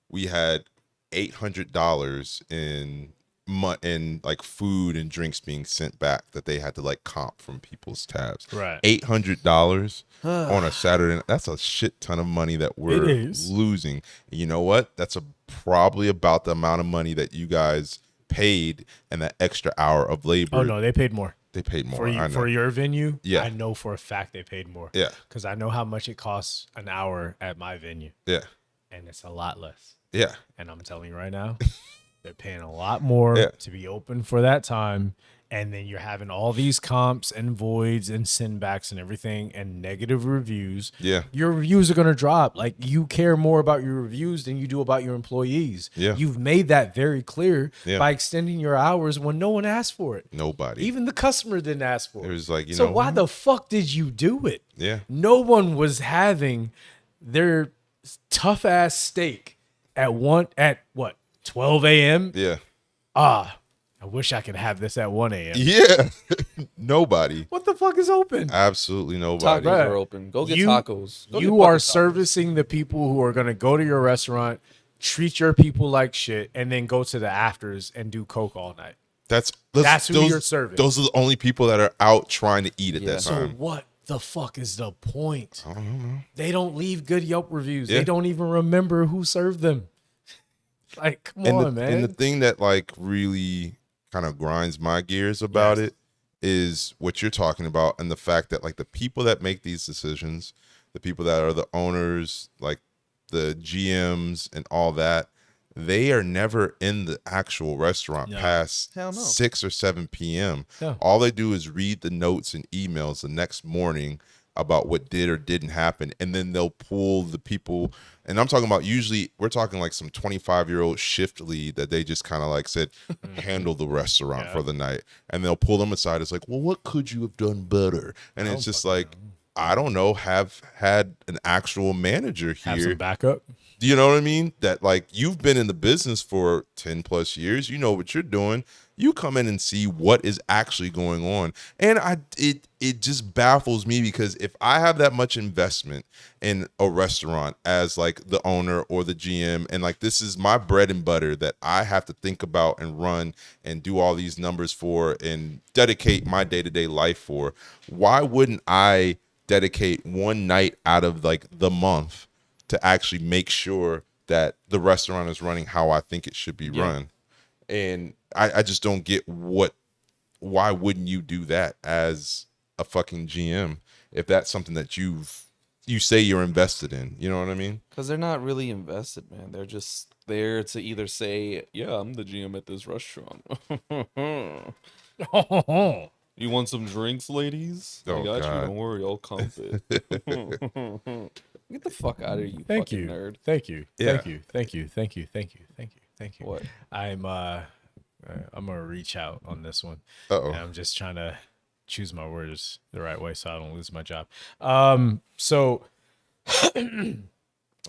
we had $800 in and like food and drinks being sent back that they had to like comp from people's tabs. Right. $800 on a Saturday. That's a shit ton of money that we're losing. And you know what? That's probably about the amount of money that you guys paid and that extra hour of labor. Oh no, they paid more. They paid more. For your venue. Yeah. I know for a fact they paid more. Yeah. Because I know how much it costs an hour at my venue. Yeah. And it's a lot less. Yeah. And I'm telling you right now, they're paying a lot more to be open for that time. And then you're having all these comps and voids and sendbacks and everything and negative reviews. Yeah. Your reviews are going to drop. Like, you care more about your reviews than you do about your employees. Yeah. You've made that very clear by extending your hours when no one asked for it. Nobody. Even the customer didn't ask for it. It was like, so why the fuck did you do it? Yeah. No one was having their tough ass steak at 12 a.m. Yeah. I wish I could have this at 1 a.m. Yeah. Nobody. What the fuck is open? Absolutely nobody. Tacos are open. Go get tacos. You are servicing the people who are going to go to your restaurant, treat your people like shit, and then go to the afters and do coke all night. That's who you're serving. Those are the only people that are out trying to eat at that time. So what the fuck is the point? I don't know. They don't leave good Yelp reviews. Yeah. They don't even remember who served them. Like, come on, man. And the thing that like really kind of grinds my gears about it is what you're talking about, and the fact that like the people that make these decisions, the people that are the owners, like the GMs and all that, they are never in the actual restaurant past 6 or 7 p.m. Yeah. All they do is read the notes and emails the next morning about what did or didn't happen, and then they'll pull the people. And I'm talking about, usually we're talking like some 25-year-old shift lead that they just kind of like said, handle the restaurant for the night. And they'll pull them aside. It's like, well, what could you have done better? And it's just like, I don't know, have had an actual manager here. Have some backup. Do you know what I mean? That like, you've been in the business for 10 plus years. You know what you're doing. You come in and see what is actually going on. And it just baffles me, because if I have that much investment in a restaurant as like the owner or the GM, and like this is my bread and butter that I have to think about and run and do all these numbers for and dedicate my day-to-day life for, why wouldn't I dedicate one night out of like the month to actually make sure that the restaurant is running how I think it should be run? And I just don't get why wouldn't you do that as a fucking GM if that's something that you say you're invested in? You know what I mean? Because they're not really invested, man. They're just there to either say, yeah, I'm the GM at this restaurant. You want some drinks, ladies? I got God. you. Don't worry, I'll comp it. Get the fuck out of here, you Thank fucking you. nerd. Thank you. Yeah. Thank you. Thank you. Thank you. Thank you. Thank you. Thank you. What? I'm gonna reach out on this one. Uh-oh. And I'm just trying to choose my words the right way so I don't lose my job. So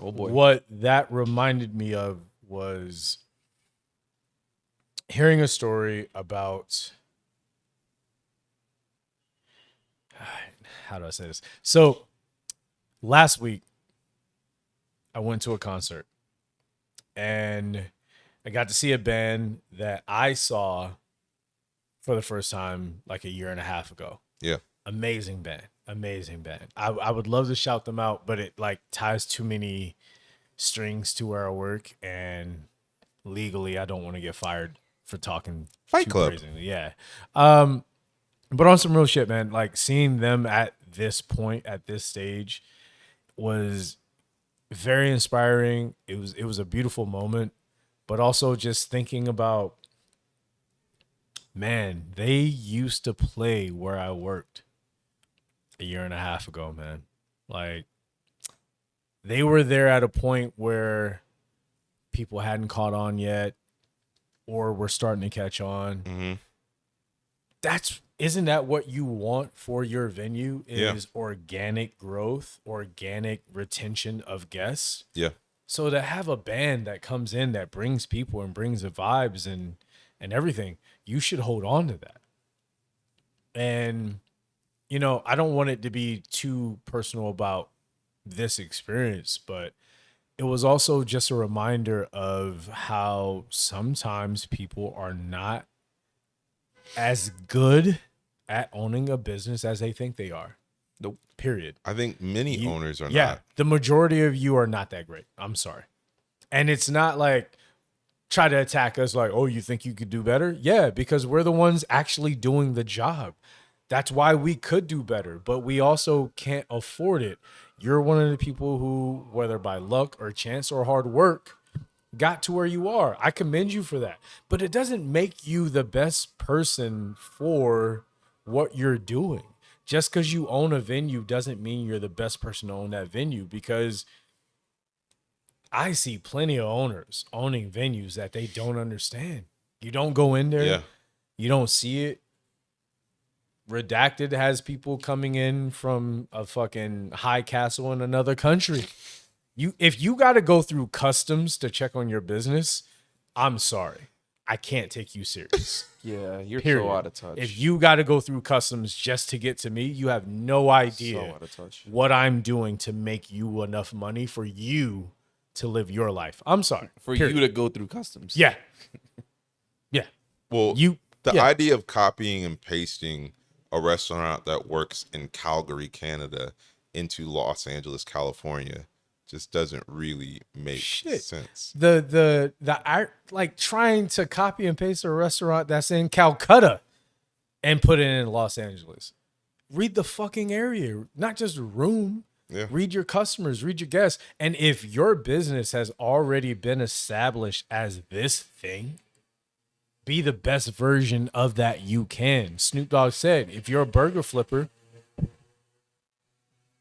Oh boy. what that reminded me of was hearing a story about, how do I say this? So last week I went to a concert and I got to see a band that I saw for the first time like a year and a half ago. Yeah. Amazing band. Amazing band. I would love to shout them out, but it like ties too many strings to where I work, and legally I don't want to get fired for talking Fight too Club. brazenly. Yeah. But on some real shit, man, like seeing them at this point, at this stage, was very inspiring. It was a beautiful moment, but also just thinking about, man, they used to play where I worked a year and a half ago, man. Like, they were there at a point where people hadn't caught on yet or were starting to catch on. Mm-hmm. Isn't that what you want for your venue? Is organic growth, organic retention of guests. Yeah. So to have a band that comes in that brings people and brings the vibes and everything, you should hold on to that. And, you know, I don't want it to be too personal about this experience, but it was also just a reminder of how sometimes people are not as good at owning a business as they think they are. Nope. Period. I think many owners are Yeah, not. the majority of you are not that great. I'm sorry. And it's not like try to attack us like, oh, you think you could do better? Yeah, because we're the ones actually doing the job. That's why we could do better, but we also can't afford it. You're one of the people who, whether by luck or chance or hard work, got to where you are. I commend you for that. But it doesn't make you the best person for what you're doing. Just because you own a venue doesn't mean you're the best person to own that venue, because I see plenty of owners owning venues that they don't understand. You don't go in there. Yeah. You don't see it. Redacted has people coming in from a fucking high castle in another country. If you got to go through customs to check on your business, I'm sorry. I can't take you serious. Yeah, you're Period. so out of touch. If you got to go through customs just to get to me, you have no idea so out of touch. what I'm doing to make you enough money for you to live your life. I'm sorry. For Period. you to go through customs. Yeah. Yeah. Well, You the yeah. idea of copying and pasting a restaurant that works in Calgary, Canada, into Los Angeles, California, just doesn't really make sense. The like trying to copy and paste a restaurant that's in Calcutta and put it in Los Angeles. Read the fucking area, not just room. Yeah. Read your customers, read your guests. And if your business has already been established as this thing, be the best version of that you can. Snoop Dogg said, if you're a burger flipper,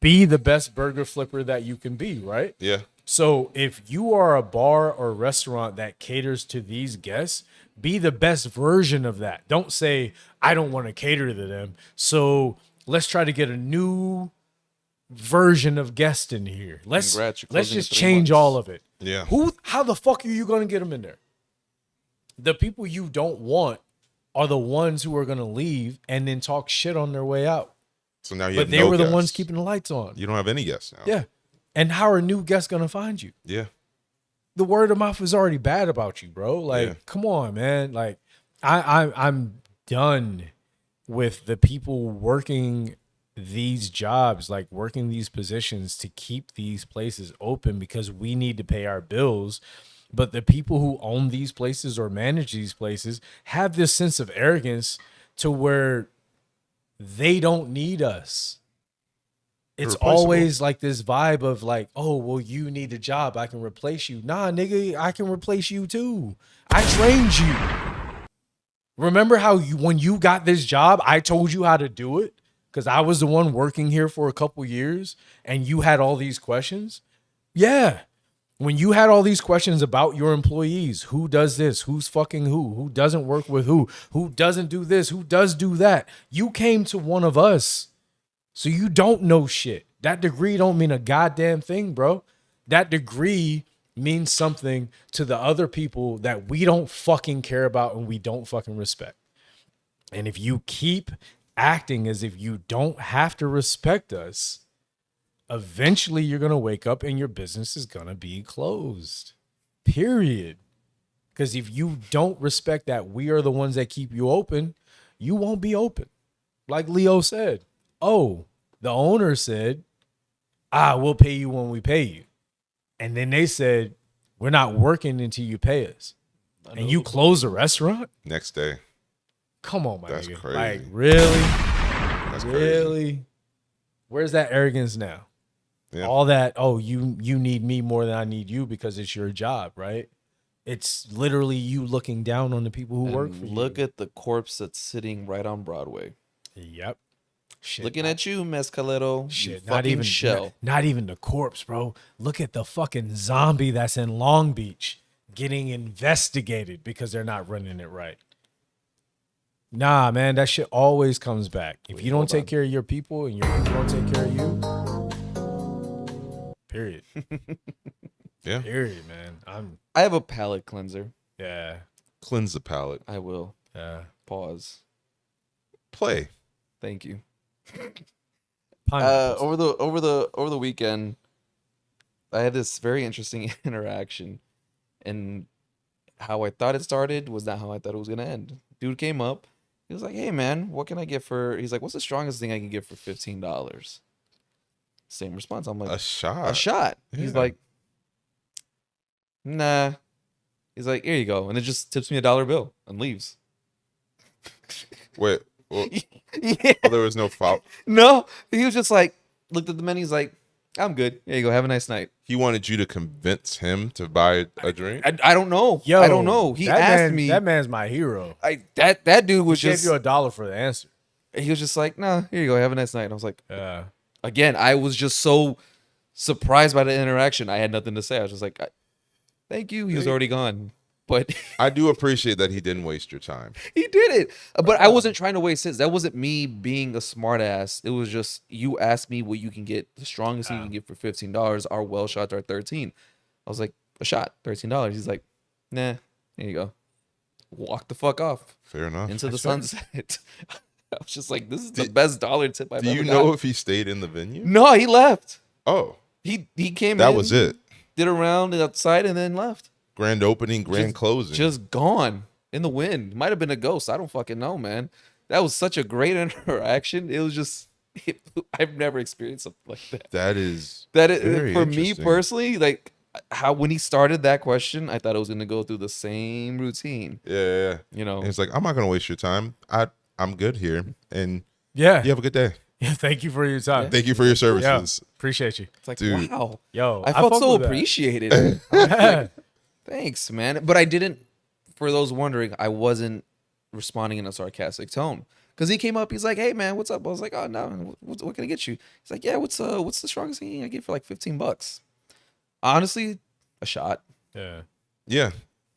be the best burger flipper that you can be, right? Yeah. So if you are a bar or restaurant that caters to these guests, be the best version of that. Don't say, I don't want to cater to them, so let's try to get a new version of guest in here. Let's Congrats, you're closing just in 3 change months. all of it. Yeah. How the fuck are you going to get them in there? The people you don't want are the ones who are going to leave and then talk shit on their way out. So now you But have they no were the guests. ones keeping the lights on. You don't have any guests now. Yeah. And how are new guests going to find you? Yeah. The word of mouth is already bad about you, bro. Like, Yeah. come on, man. Like, I'm done with the people working these jobs, like working these positions to keep these places open because we need to pay our bills. But the people who own these places or manage these places have this sense of arrogance to where they don't need us. It's Replaceable. always like this vibe of like, oh, well, you need a job. I can replace you. Nah, nigga, I can replace you too. I trained you. Remember how when you got this job, I told you how to do it? Because I was the one working here for a couple years and you had all these questions? Yeah. When you had all these questions about your employees, who does this, who's fucking who doesn't work with who doesn't do this, who does do that, you came to one of us. So you don't know shit. That degree don't mean a goddamn thing, bro. That degree means something to the other people that we don't fucking care about and we don't fucking respect. And if you keep acting as if you don't have to respect us, eventually you're going to wake up and your business is going to be closed. Period. Because if you don't respect that we are the ones that keep you open, you won't be open. Like Leo said, oh, the owner said, we'll pay you when we pay you. And then they said, we're not working until you pay us. And you close the restaurant? Next day. Come on, my That's nigga. crazy. Like, really? That's Really? crazy. Where's that arrogance now? Yeah. All that, oh, you need me more than I need you because it's your job, right? It's literally you looking down on the people who work for you. Look at the corpse that's sitting right on Broadway. Yep. Shit, Looking at you, Mescalero. shit, You not fucking even shell. not even the corpse, bro. Look at the fucking zombie that's in Long Beach getting investigated because they're not running it right. Nah, man, that shit always comes back. If you don't take care of your people and your people don't take care of you, period. Yeah. Period, man. I have a palate cleanser. Yeah. Cleanse the palate. I will. Pause. Play. Thank you. Pineapples. Over the weekend, I had this very interesting interaction, and how I thought it started was not how I thought it was gonna end. Dude came up, he was like, "Hey man, what can I get for?" He's like, "What's the strongest thing I can get for $15?" Same response. I'm like, A shot. "A shot." He's Yeah. like, "Nah." He's like, "Here you go," and it just tips me $1 bill and leaves. Wait. Well, Yeah. oh, there was no foul. No, he was just like, looked at the menu. He's like, "I'm good. Here you go. Have a nice night." He wanted you to convince him to buy a drink. I don't know. Yo, I don't know. He that asked man, me. That man's my hero. That dude was He gave just. you $1 for the answer. He was just like, "Nah, here you go. Have a nice night." And I was like, Yeah. again, I was just so surprised by the interaction. I had nothing to say. I was just like, "Thank you." He was already gone. But I do appreciate that he didn't waste your time. he did it. But I wasn't trying to waste his. That wasn't me being a smart ass. It was just you asked me what you can get, the strongest thing you can get for $15. Our well shots are 13. I was like, a shot, $13. He's like, "Nah, here you go." Walk the fuck off Fair enough. into the That's fair. sunset. I was just like, this is the best dollar tip I've Do ever you know got. if he stayed in the venue? No, he left. Oh, He came in. that was it. Did a round outside and then left. Grand opening, grand closing. Just gone in the wind. Might have been a ghost. I don't fucking know, man. That was such a great interaction. It was just I've never experienced something like that. That is For me interesting. personally, like how when he started that question, I thought I was gonna go through the same routine. Yeah. You know, And it's like, I'm not gonna waste your time. I'm good here, and Yeah. you have a good day. Yeah. Thank you for your time. Thank you for your Yeah. services. Appreciate you. it's like dude. wow. Yo, I felt fuck so with that. appreciated. Yeah. Thanks, man. But I didn't. For those wondering, I wasn't responding in a sarcastic tone because he came up. He's like, "Hey, man, what's up?" I was like, "Oh no, what can I get you?" He's like, "Yeah, what's the strongest thing I get for like $15?" Honestly, a shot. Yeah. Yeah,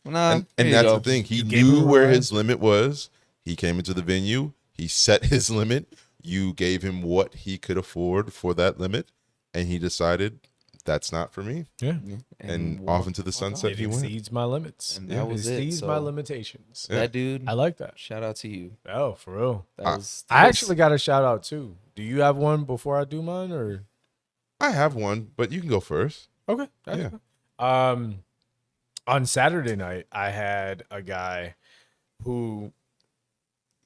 Nah, and here you that's go. the thing. He You gave knew him a where ride? his limit was. He came into the venue. He set his limit. You gave him what he could afford for that limit, and he decided that's not for me. Yeah. And walked off into the the fuck sunset It he went. exceeds my limits. And that was it, exceeds my so- limitations. That dude. I like that. Shout out to you. Oh, for real. That was. I actually got a shout out too. Do you have one before I do mine, or I have one, but you can go first. okay? Yeah. On Saturday night, I had a guy who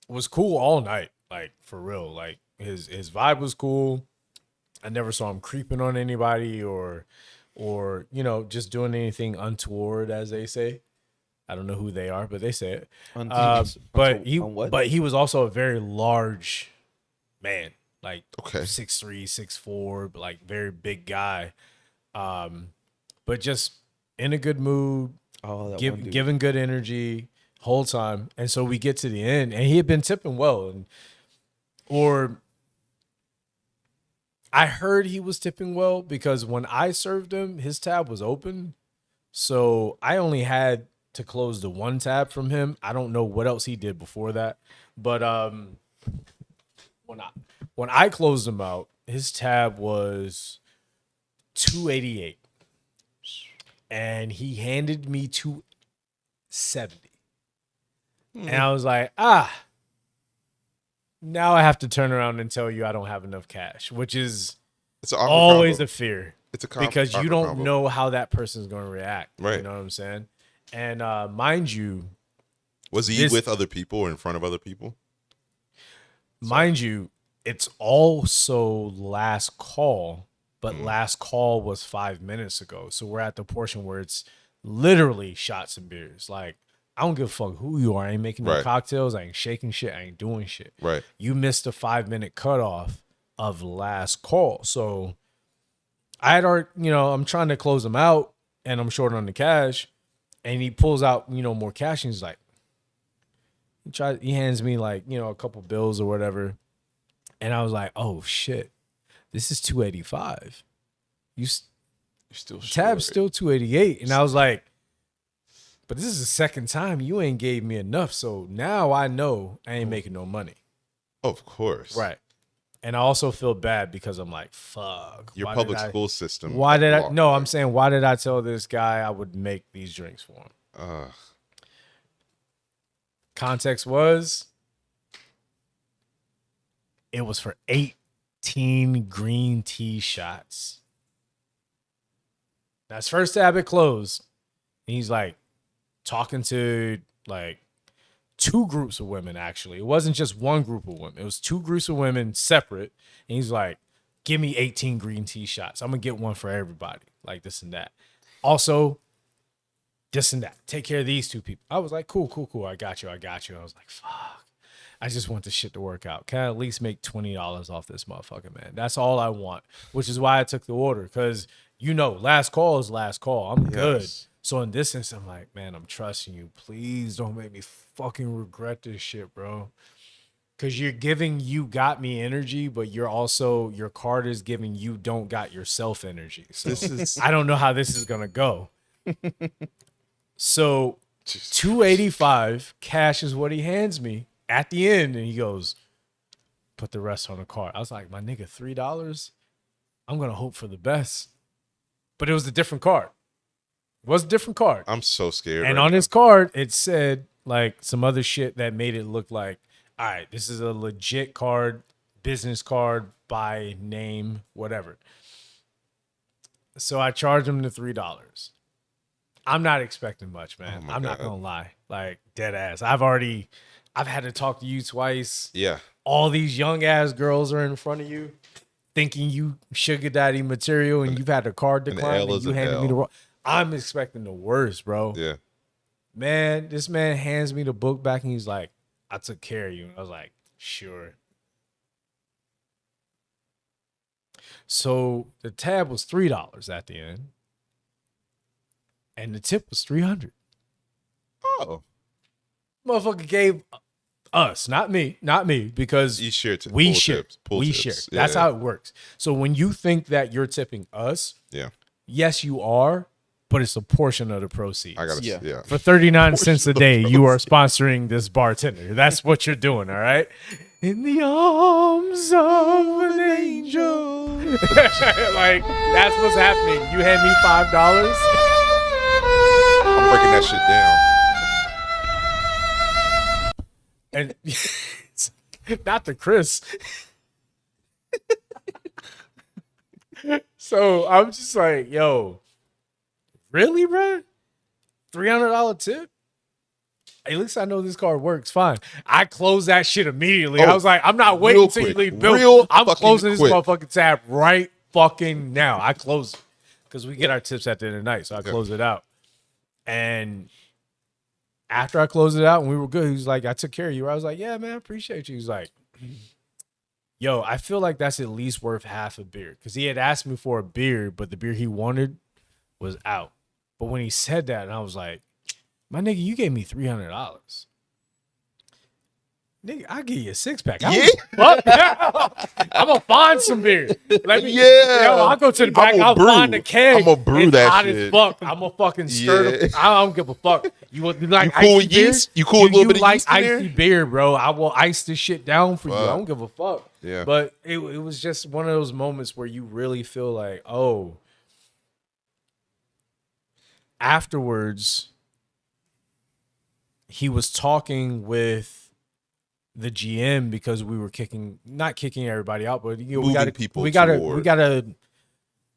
was cool all night, like for real. Like his vibe was cool. I never saw him creeping on anybody or just doing anything untoward, as they say. I don't know who they are, but they say it. But he was also a very large man, like Okay. 6'3", 6'4", like very big guy. But just in a good mood, giving good energy whole time. And so we get to the end, and he had been tipping well, or I heard he was tipping well because when I served him, his tab was open. So I only had to close the one tab from him. I don't know what else he did before that. But when I closed him out, his tab was $288. And he handed me $270. And I was like, now I have to turn around and tell you I don't have enough cash, which is It's an awkward always combo. a fear It's a because you awkward don't combo. know how that person's going to react. Right. You know what I'm saying? And mind you, Was he with other people or in front of other people? it's also last call, but last call was 5 minutes ago. So we're at the portion where it's literally shots and beers. Like, I don't give a fuck who you are. I ain't making no Right. cocktails. I ain't shaking shit. I ain't doing shit. Right. You missed a 5-minute cutoff of last call. So I had already, I'm trying to close him out and I'm short on the cash. And he pulls out, more cash and he's like, he hands me like, a couple bills or whatever. And I was like, oh shit, this is $285. You're still Tab's still $288. And I was like, but this is the second time you ain't gave me enough. So now I know I ain't making no money. Of course. Right. And I also feel bad because I'm like, fuck. Your why public did I- school system. Why did I? blocked No, it. I'm saying, why did I tell this guy I would make these drinks for him? Context was, it was for 18 green tea shots. That's first tab it closed. And he's like talking to like 2 groups of women, actually. It wasn't just one group of women. It was 2 groups of women separate. And he's like, give me 18 green tea shots. I'm going to get one for everybody. Like this and that. Also, this and that. Take care of these 2 people. I was like, cool. I got you. I was like, fuck. I just want this shit to work out. Can I at least make $20 off this motherfucker, man? That's all I want, which is why I took the order. Because, last call is last call. I'm good. So in this instance, I'm like, man, I'm trusting you. Please don't make me fucking regret this shit, bro. Because you're giving you got me energy, but you're also, your card is giving you don't got yourself energy. So I don't know how this is going to go. So 285 cash is what he hands me at the end. And he goes, put the rest on the card. I was like, my nigga, $3? I'm going to hope for the best. But it was a different card. It was a different card. I'm so scared. And on his card, it said like some other shit that made it look like, all right, this is a legit card, business card by name, whatever. So I charged him the $3. I'm not expecting much, man. I'm not going to lie. Like, dead ass. I've had to talk to you twice. Yeah. All these young ass girls are in front of you thinking you sugar daddy material and you've had a card decline and you handed me the wrong. I'm expecting the worst, bro. Yeah. Man, this man hands me the book back and he's like, I took care of you. And I was like, sure. So the tab was $3 at the end. And the tip was $300. Oh. Motherfucker gave us, not me, because we share. We share. That's how it works. So when you think that you're tipping us, yes, you are, but it's a portion of the proceeds. I gotta, For 39 cents a day, you are sponsoring this bartender. That's what you're doing, all right? In the arms of an angel. Like, that's what's happening. You hand me $5. I'm breaking that shit down. And not the Chris. So I'm just like, yo, really, bro? $300 tip? At least I know this card works fine. I closed that shit immediately. I was like, I'm not waiting until you leave Bill. I'm closing this motherfucking tab right fucking now. I close it because we get our tips at the end of the night. So I close it out. And after I closed it out and we were good, he was like, I took care of you. I was like, yeah, man, I appreciate you. He's like, yo, I feel like that's at least worth half a beer. Because he had asked me for a beer, but the beer he wanted was out. But when he said that, and I was like, my nigga, you gave me $300. Nigga, I'll give you a 6-pack. I'm going to find some beer. Let me, I'll go to the back. I'll find a keg. I'm going to brew that hot shit. As fuck. I'm going to fucking stir it. I don't give a fuck. You like cool with yeast? You cool with a little bit of like yeast in there? icy beer, bro. I will ice this shit down for you. I don't give a fuck. Yeah. But it was just one of those moments where you really feel like, oh, afterwards, he was talking with the GM because we were not kicking everybody out, but we gotta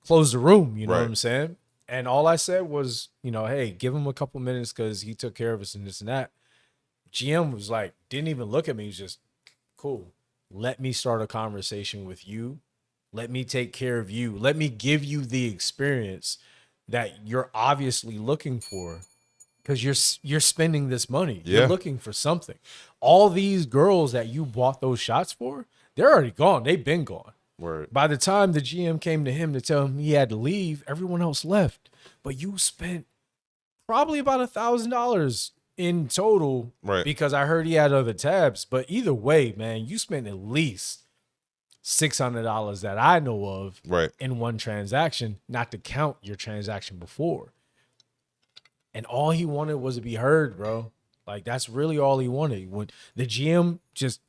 close the room. You know what I'm saying? And all I said was, hey, give him a couple minutes because he took care of us and this and that. GM was like, didn't even look at me. He's just cool. Let me start a conversation with you. Let me take care of you. Let me give you the experience that you're obviously looking for. Because you're spending this money. Yeah. You're looking for something. All these girls that you bought those shots for, they're already gone. They've been gone. Word. By the time the GM came to him to tell him he had to leave, everyone else left. But you spent probably about $1,000 in total. Right. Because I heard he had other tabs. But either way, man, you spent at least $600 that I know of in one transaction, not to count your transaction before. And all he wanted was to be heard, bro. Like, that's really all he wanted. When the GM just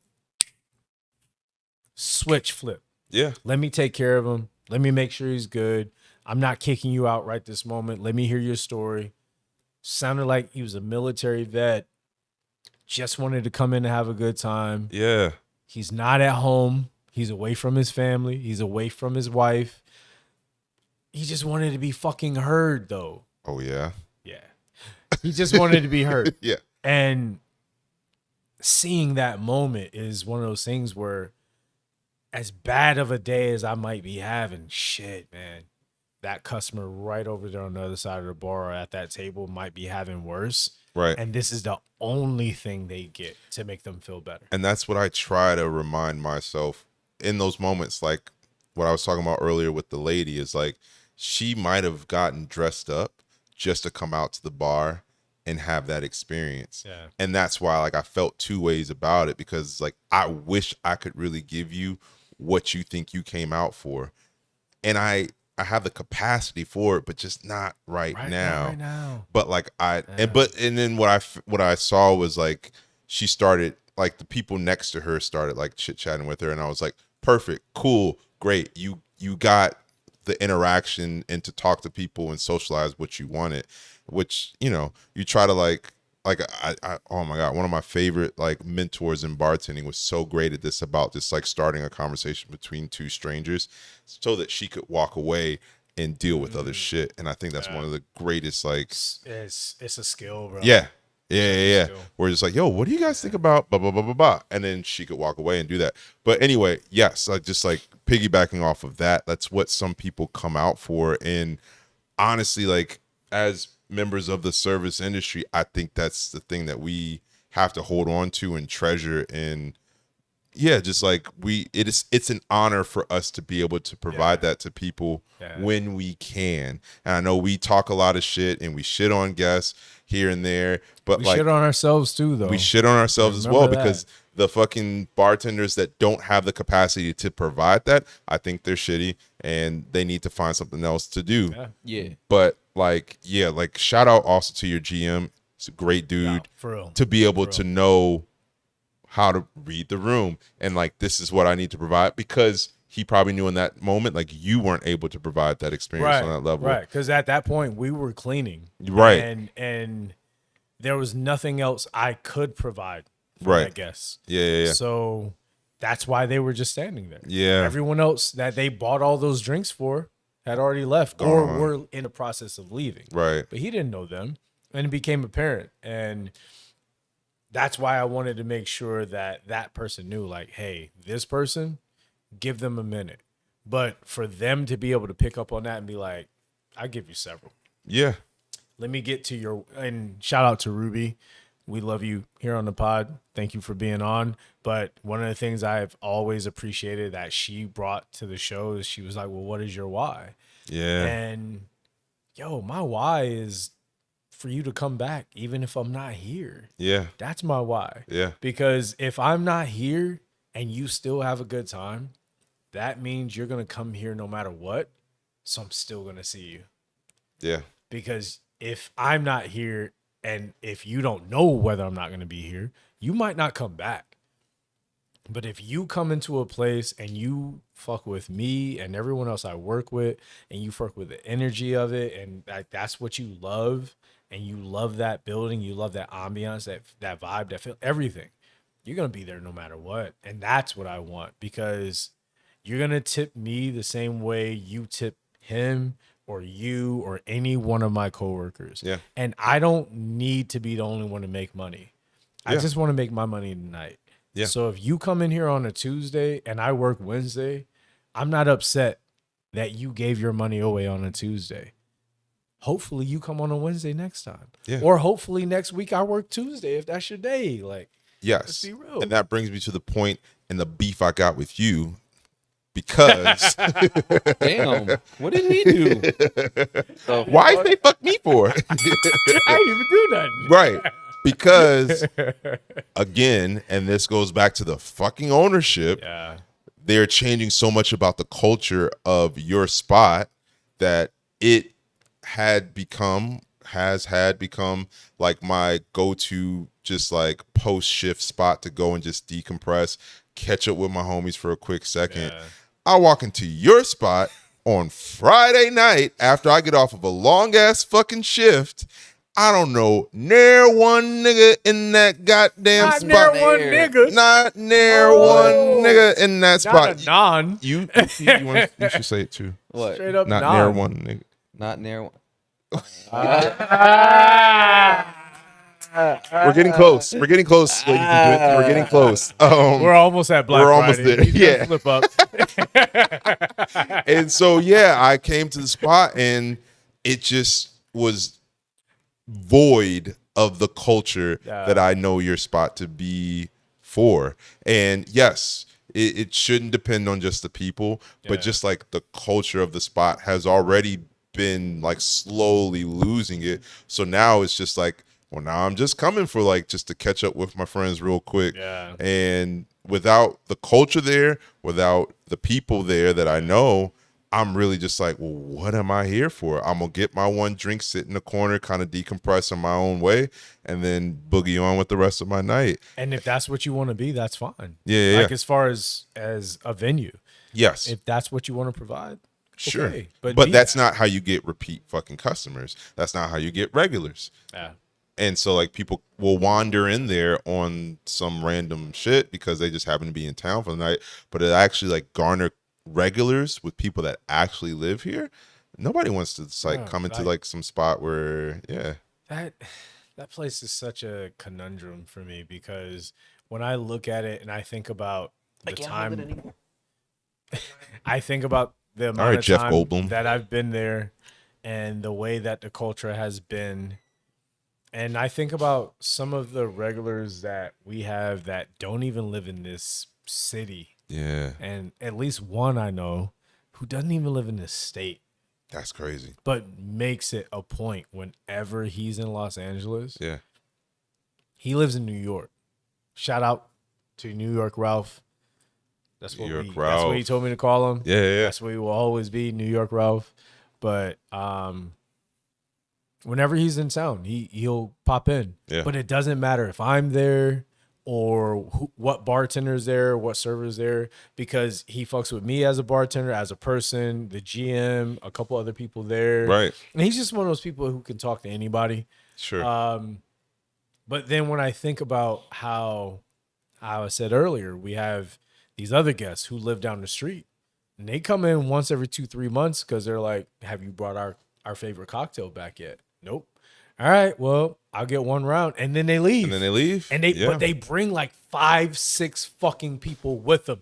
switch flip. Yeah. Let me take care of him. Let me make sure he's good. I'm not kicking you out right this moment. Let me hear your story. Sounded like he was a military vet. Just wanted to come in and have a good time. Yeah. He's not at home. He's away from his family. He's away from his wife. he just wanted to be fucking heard, though. Oh yeah. Yeah. He just wanted to be heard. Yeah. And seeing that moment is one of those things where, as bad of a day as I might be having, shit, man, that customer right over there on the other side of the bar or at that table might be having worse. Right. And this is the only thing they get to make them feel better. And that's what I try to remind myself in those moments, like what I was talking about earlier with the lady, is like she might have gotten dressed up just to come out to the bar and have that experience. Yeah. And that's why like I felt two ways about it, because like I wish I could really give you what you think you came out for. And I have the capacity for it, but just not right now. Right now. But like and then what I saw was like she started, like the people next to her started like chit chatting with her, and I was like, perfect, cool, great. You got the interaction and to talk to people and socialize what you wanted, which, you know, you try to like I oh my God, one of my favorite like mentors in bartending was so great at this, about just like starting a conversation between two strangers so that she could walk away and deal with other shit. And I think that's one of the greatest, like, It's a skill, bro. yeah. We're just like, yo, what do you guys think about blah, blah, blah, blah, blah. And then she could walk away and do that. But anyway, yes, I just like piggybacking off of that. That's what some people come out for. And honestly, like as members of the service industry, I think that's the thing that we have to hold on to and treasure. And yeah, just like it's an honor for us to be able to provide that to people when we can. And I know we talk a lot of shit and we shit on guests here and there, but we like shit on ourselves too, though. we shit on ourselves as well, Remember that. because the fucking bartenders that don't have the capacity to provide that, I think they're shitty and they need to find something else to do. Yeah. But like, yeah, like shout out also to your GM. He's a great dude, for real. to be able to know how to read the room and like, this is what I need to provide, because he probably knew in that moment, like you weren't able to provide that experience on that level. Right. Because at that point we were cleaning. Right. And there was nothing else I could provide for that guest. Yeah. So that's why they were just standing there. Yeah. Everyone else that they bought all those drinks for had already left or were in the process of leaving. Right. But he didn't know them. And it became apparent. And that's why I wanted to make sure that that person knew, like, hey, this person, give them a minute. But for them to be able to pick up on that and be like, I'll give you several. Yeah. Let me get to your, and shout out to Ruby. We love you here on the pod. Thank you for being on. But one of the things I've always appreciated that she brought to the show is she was like, well, what is your why? Yeah. And yo, my why is for you to come back, even if I'm not here. Yeah. That's my why. Yeah. Because if I'm not here and you still have a good time, that means you're going to come here no matter what. So I'm still going to see you. Yeah. Because if I'm not here and if you don't know whether I'm not going to be here, you might not come back. But if you come into a place and you fuck with me and everyone else I work with, and you fuck with the energy of it, and that's what you love, and you love that building, you love that ambiance, that vibe, that feel, everything, you're going to be there no matter what. And that's what I want, because you're going to tip me the same way you tip him or you or any one of my coworkers. Yeah. And I don't need to be the only one to make money. I just want to make my money tonight. Yeah. So if you come in here on a Tuesday and I work Wednesday, I'm not upset that you gave your money away on a Tuesday. Hopefully you come on a Wednesday next time. Yeah. Or hopefully next week I work Tuesday if that's your day. Like, yes. let's be real. And that brings me to the point and the beef I got with you, because Damn, what did he do? why they fuck me for? I didn't even do nothing. Right. Because again, and this goes back to the fucking ownership. Yeah. They're changing so much about the culture of your spot that it has become like my go-to, just like post-shift spot to go and just decompress, catch up with my homies for a quick second. Yeah. I walk into your spot on Friday night after I get off of a long ass fucking shift, I don't know near one nigga in that goddamn Not spot. near one nigga. Not near Oh. one nigga in that spot. Not a non. You should say it too. What? Straight up Not non. near one nigga. Not near one. We're getting close. We're getting close, ladies and gentlemen. We're getting close. We're almost at Black we're almost Friday. there. He's Yeah. gonna flip up. And so, yeah, I came to the spot and it just was void of the culture that I know your spot to be for. And yes, it shouldn't depend on just the people, but just like the culture of the spot has already been like slowly losing it. So now it's just like, well, now I'm just coming for like just to catch up with my friends real quick. Yeah. And without the culture there, without the people there that I know, I'm really just like, well, what am I here for? I'm going to get my one drink, sit in the corner, kind of decompress in my own way, and then boogie on with the rest of my night. And if that's what you want to be, that's fine. Yeah. Like as far as a venue, Yes. if that's what you want to provide, Sure. okay. But that's not how you get repeat fucking customers. That's not how you get regulars. Yeah. And so like people will wander in there on some random shit because they just happen to be in town for the night, but it actually like garner regulars with people that actually live here. Nobody wants to just, like come into like some spot where that place is such a conundrum for me because when I look at it and I think about the time, I think about the amount of Jeff time Goldblum. that I've been there and the way that the culture has been. And I think about some of the regulars that we have that don't even live in this city. Yeah. And at least one I know who doesn't even live in this state. That's crazy. But makes it a point whenever he's in Los Angeles. Yeah. He lives in New York. Shout out to New York Ralph. That's what that's what he told me to call him. Yeah. That's what he will always be, New York Ralph. But whenever he's in town, he'll pop in. Yeah. But it doesn't matter if I'm there or what bartender's there, what server's there, because he fucks with me as a bartender, as a person, the GM, a couple other people there. Right. And he's just one of those people who can talk to anybody. Sure. But then when I think about how I said earlier, we have these other guests who live down the street. And they come in once every 2-3 months because they're like, have you brought our favorite cocktail back yet? Nope. All right, well, I'll get one round. And then they leave. And but they bring like 5-6 fucking people with them.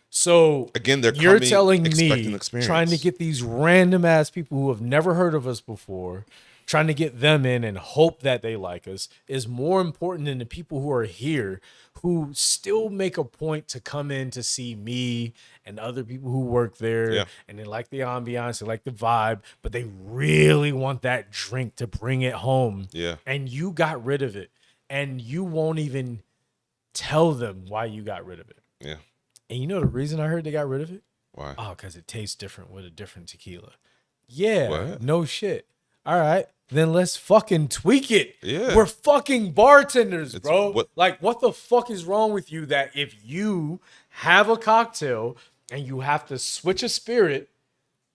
So again, you're telling me experience. Trying to get these random ass people who have never heard of us before, trying to get them in and hope that they like us is more important than the people who are here who still make a point to come in to see me and other people who work there and they like the ambiance, they like the vibe, but they really want that drink to bring it home. Yeah. And you got rid of it and you won't even tell them why you got rid of it. Yeah. And you know the reason I heard they got rid of it? Why? Oh, because it tastes different with a different tequila. Yeah. What? No shit. All right. Then let's fucking tweak it. Yeah. We're fucking bartenders, bro. What the fuck is wrong with you that if you have a cocktail and you have to switch a spirit,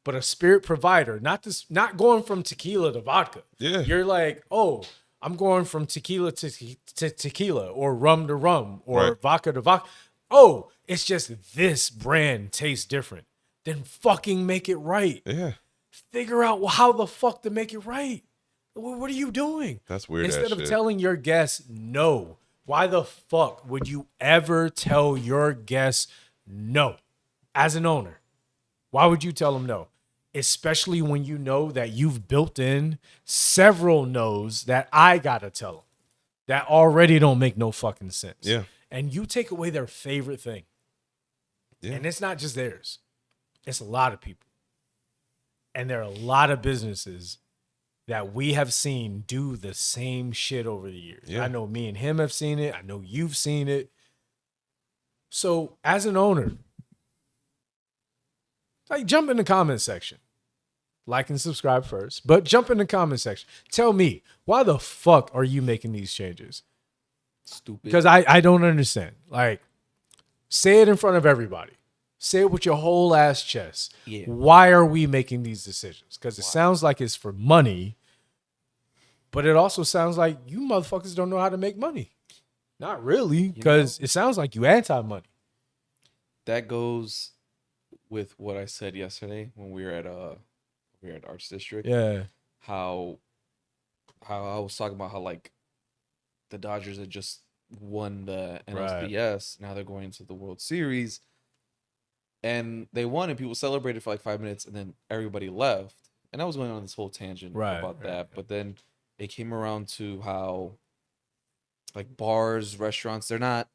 but a spirit provider, not going from tequila to vodka. Yeah. You're like, oh, I'm going from tequila to tequila or rum to rum or vodka to vodka. Oh, it's just this brand tastes different. Then fucking make it right. Yeah. Figure out how the fuck to make it right. What are you doing? That's weird. Instead of telling your guests no, why the fuck would you ever tell your guests no? As an owner, why would you tell them no? Especially when you know that you've built in several no's that I gotta tell them that already don't make no fucking sense. Yeah. And you take away their favorite thing. Yeah. And it's not just theirs. It's a lot of people. And there are a lot of businesses that we have seen do the same shit over the years. Yeah. I know me and him have seen it. I know you've seen it. So as an owner, like jump in the comment section. Like and subscribe first, but jump in the comment section. Tell me, why the fuck are you making these changes? Stupid. Because I don't understand. Like, say it in front of everybody. Say it with your whole ass chest. Yeah. Why are we making these decisions? Because it sounds like it's for money. But it also sounds like you motherfuckers don't know how to make money. Not really, because it sounds like you anti-money. That goes with what I said yesterday when we were at Arts District. Yeah. How I was talking about how like the Dodgers had just won the NLCS. Now they're going into the World Series. And they won, and people celebrated for like 5 minutes, and then everybody left. And I was going on this whole tangent about that. But then it came around to how, like, bars, restaurants, they're not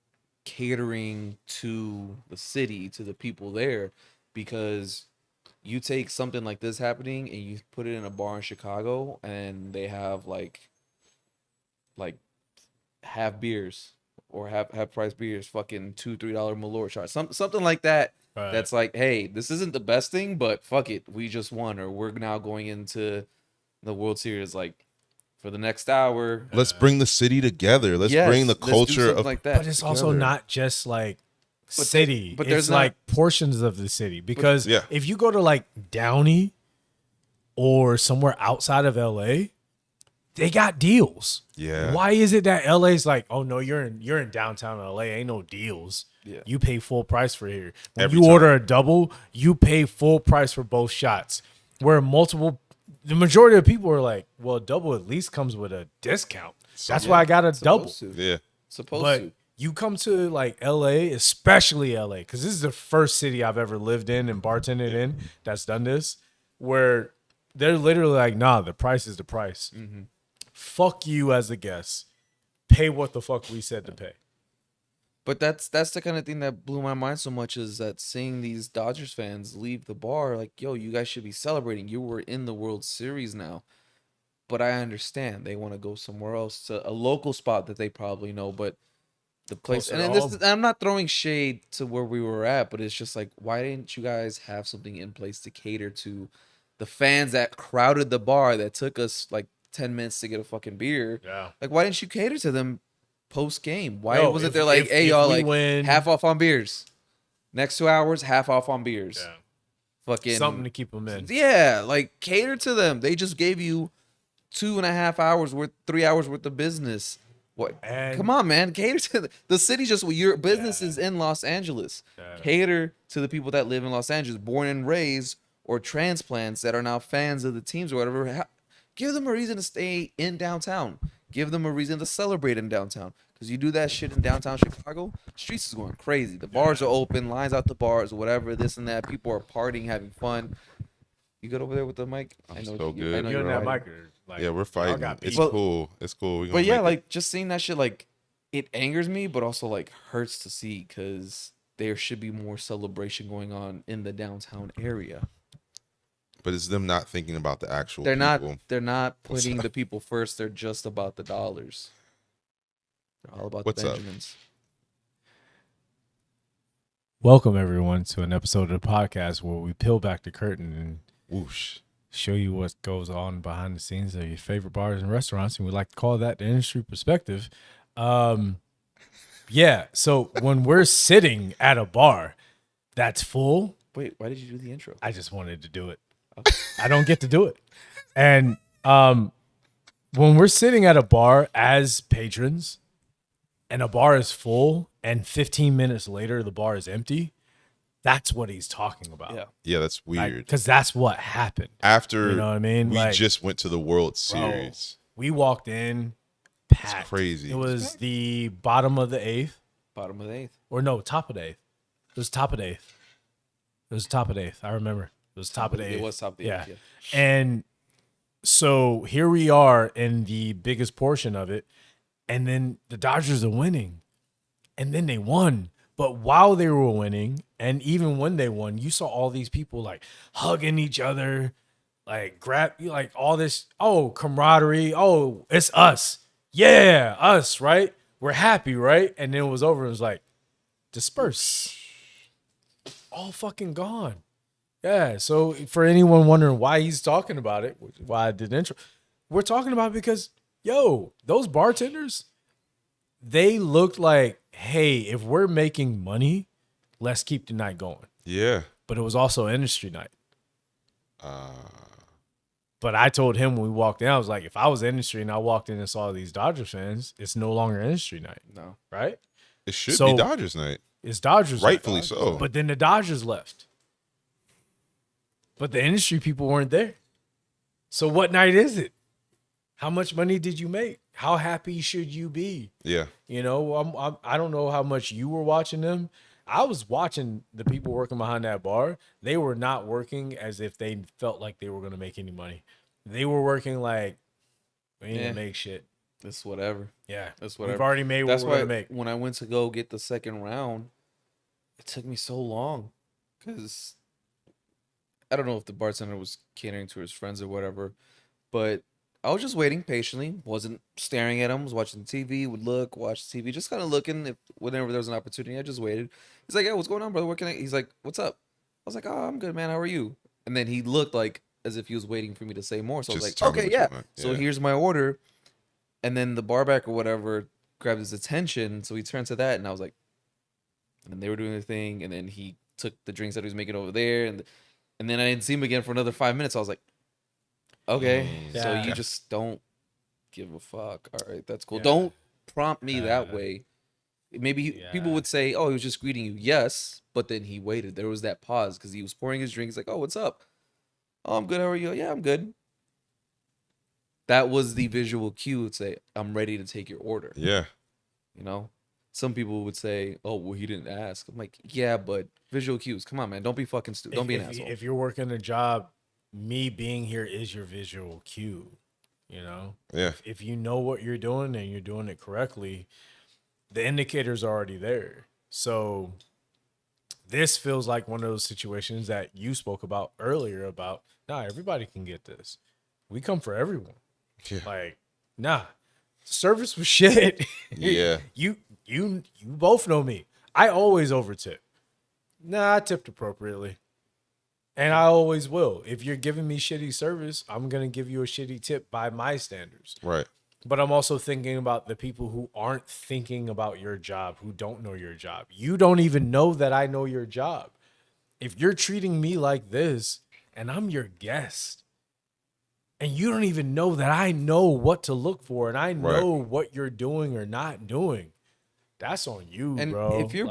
catering to the city, to the people there, because you take something like this happening and you put it in a bar in Chicago, and they have like half beers or half price beers, fucking $2-3 Malort shots, something like that. Right. That's like, hey, this isn't the best thing, but fuck it, we just won, or we're now going into the World Series. Like, for the next hour, let's bring the city together. Let's bring the culture of like that. But it's also not just like city. But there's like portions of the city, because if you go to like Downey or somewhere outside of LA, they got deals. Yeah. Why is it that LA's like, oh no, you're in downtown LA, ain't no deals. Yeah. You pay full price for here. When you order a double, you pay full price for both shots. Where the majority of people are like, well, a double at least comes with a discount. That's why I got a double. But you come to like LA, especially LA, because this is the first city I've ever lived in and bartended in that's done this, where they're literally like, nah, the price is the price. Mm-hmm. Fuck you as a guest. Pay what the fuck we said to pay. But that's the kind of thing that blew my mind so much, is that seeing these Dodgers fans leave the bar, like, yo, you guys should be celebrating. You were in the World Series now. But I understand they want to go somewhere else, to a local spot that they probably know. But the place, and I'm not throwing shade to where we were at, but it's just like, why didn't you guys have something in place to cater to the fans that crowded the bar, that took us like 10 minutes to get a fucking beer? Yeah. Like, why didn't you cater to them post game? Why wasn't there like, hey, y'all, like, half off on beers? Next 2 hours, half off on beers. Yeah. Fucking something to keep them in. Yeah, like, cater to them. They just gave you 2.5 hours worth, 3 hours worth of business. What? Come on, man. Cater to the city. Just your business is in Los Angeles. Cater to the people that live in Los Angeles, born and raised, or transplants that are now fans of the teams or whatever. Give them a reason to stay in downtown. Give them a reason to celebrate in downtown. Because you do that shit in downtown Chicago, streets is going crazy. The bars are open, lines out the bars, whatever, this and that. People are partying, having fun. You good over there with the mic? I know so good. I know you're that mic. Like, yeah, we're fighting. It's cool. It's cool. But yeah, like, just seeing that shit, like, it angers me, but also like hurts to see, because there should be more celebration going on in the downtown area. But it's them not thinking about the actual people. They're not putting the people first. They're just about the dollars. They're all about the Benjamins. Welcome, everyone, to an episode of the podcast where we peel back the curtain and whoosh, show you what goes on behind the scenes of your favorite bars and restaurants. And we like to call that the industry perspective. Yeah, so when we're sitting at a bar that's full. Wait, why did you do the intro? I just wanted to do it. I don't get to do it. And when we're sitting at a bar as patrons and a bar is full and 15 minutes later the bar is empty, that's what he's talking about. Yeah, that's weird. Because that's what happened. After, you know what I mean? We just went to the World Series. Bro, we walked in packed. It's crazy. It was the bottom of the eighth. Bottom of the eighth. Or no, top of the eighth. It was top of the eighth. It was top of the eighth. I remember. It was top of the eighth. It was top of the eighth, yeah. And so here we are in the biggest portion of it. And then the Dodgers are winning. And then they won. But while they were winning, and even when they won, you saw all these people like hugging each other, like like all this, camaraderie. Oh, it's us. Yeah, us, right? We're happy, right? And then it was over. It was like, disperse. All fucking gone. Yeah, so for anyone wondering why he's talking about it, which is why I did the intro, we're talking about it because, those bartenders, they looked like, hey, if we're making money, let's keep the night going. Yeah. But it was also industry night. But I told him when we walked in, I was like, if I was in the industry and I walked in and saw these Dodgers fans, it's no longer industry night, No. right? It should So- be Dodgers night. It's Dodgers night. Rightfully so. But then the Dodgers left. But the industry people weren't there. So what night is it? How much money did you make? How happy should you be? Yeah. You know, I don't know how much you were watching them. I was watching the people working behind that bar. They were not working as if they felt like they were going to make any money. They were working like, we ain't gonna make shit. It's whatever. Yeah. That's whatever. We've already made what That's we're why going to make. when I went to go get the second round, it took me so long because I don't know if the bartender was catering to his friends or whatever, but I was just waiting patiently. Wasn't staring at him. Was watching TV. Would look, watch TV, just kind of looking. If whenever there was an opportunity, I just waited. He's like, "Yeah, what's going on, brother? What can I?" He's like, "What's up?" I was like, "Oh, I'm good, man. How are you?" And then he looked like as if he was waiting for me to say more. So Just I was tell like, me "Okay, what you yeah." want. So Yeah. here's my order. And then the barback or whatever grabbed his attention, so he turned to that, and I was like, and then they were doing their thing, and then he took the drinks that he was making over there, and then I didn't see him again for another 5 minutes. I was like, okay, so Yeah. you just don't give a fuck. All right, that's cool. Yeah. Don't prompt me that way. Maybe people Yeah. would say, oh, he was just greeting you. Yes, but then he waited. There was that pause because he was pouring his drink. He's like, oh, what's up? Oh, I'm good. How are you? Yeah, I'm good. That was the visual cue to say, I'm ready to take your order. Yeah. You know, some people would say, oh, well, he didn't ask. I'm like, yeah, but visual cues. Come on, man. Don't be fucking stupid. Don't be an asshole. If you're working a job, me being here is your visual cue. You know, Yeah. if you know what you're doing and you're doing it correctly, the indicator's already there. So this feels like one of those situations that you spoke about earlier about, nah, everybody can get this. We come for everyone. Yeah. Like, nah, service was shit. Yeah. You both know me. I always overtip. Nah, I tipped appropriately. And I always will. If you're giving me shitty service, I'm going to give you a shitty tip by my standards. Right. But I'm also thinking about the people who aren't thinking about your job, who don't know your job. You don't even know that I know your job. If you're treating me like this and I'm your guest, and you don't even know that I know what to look for and I know what you're doing or not doing, that's on you, And bro. if your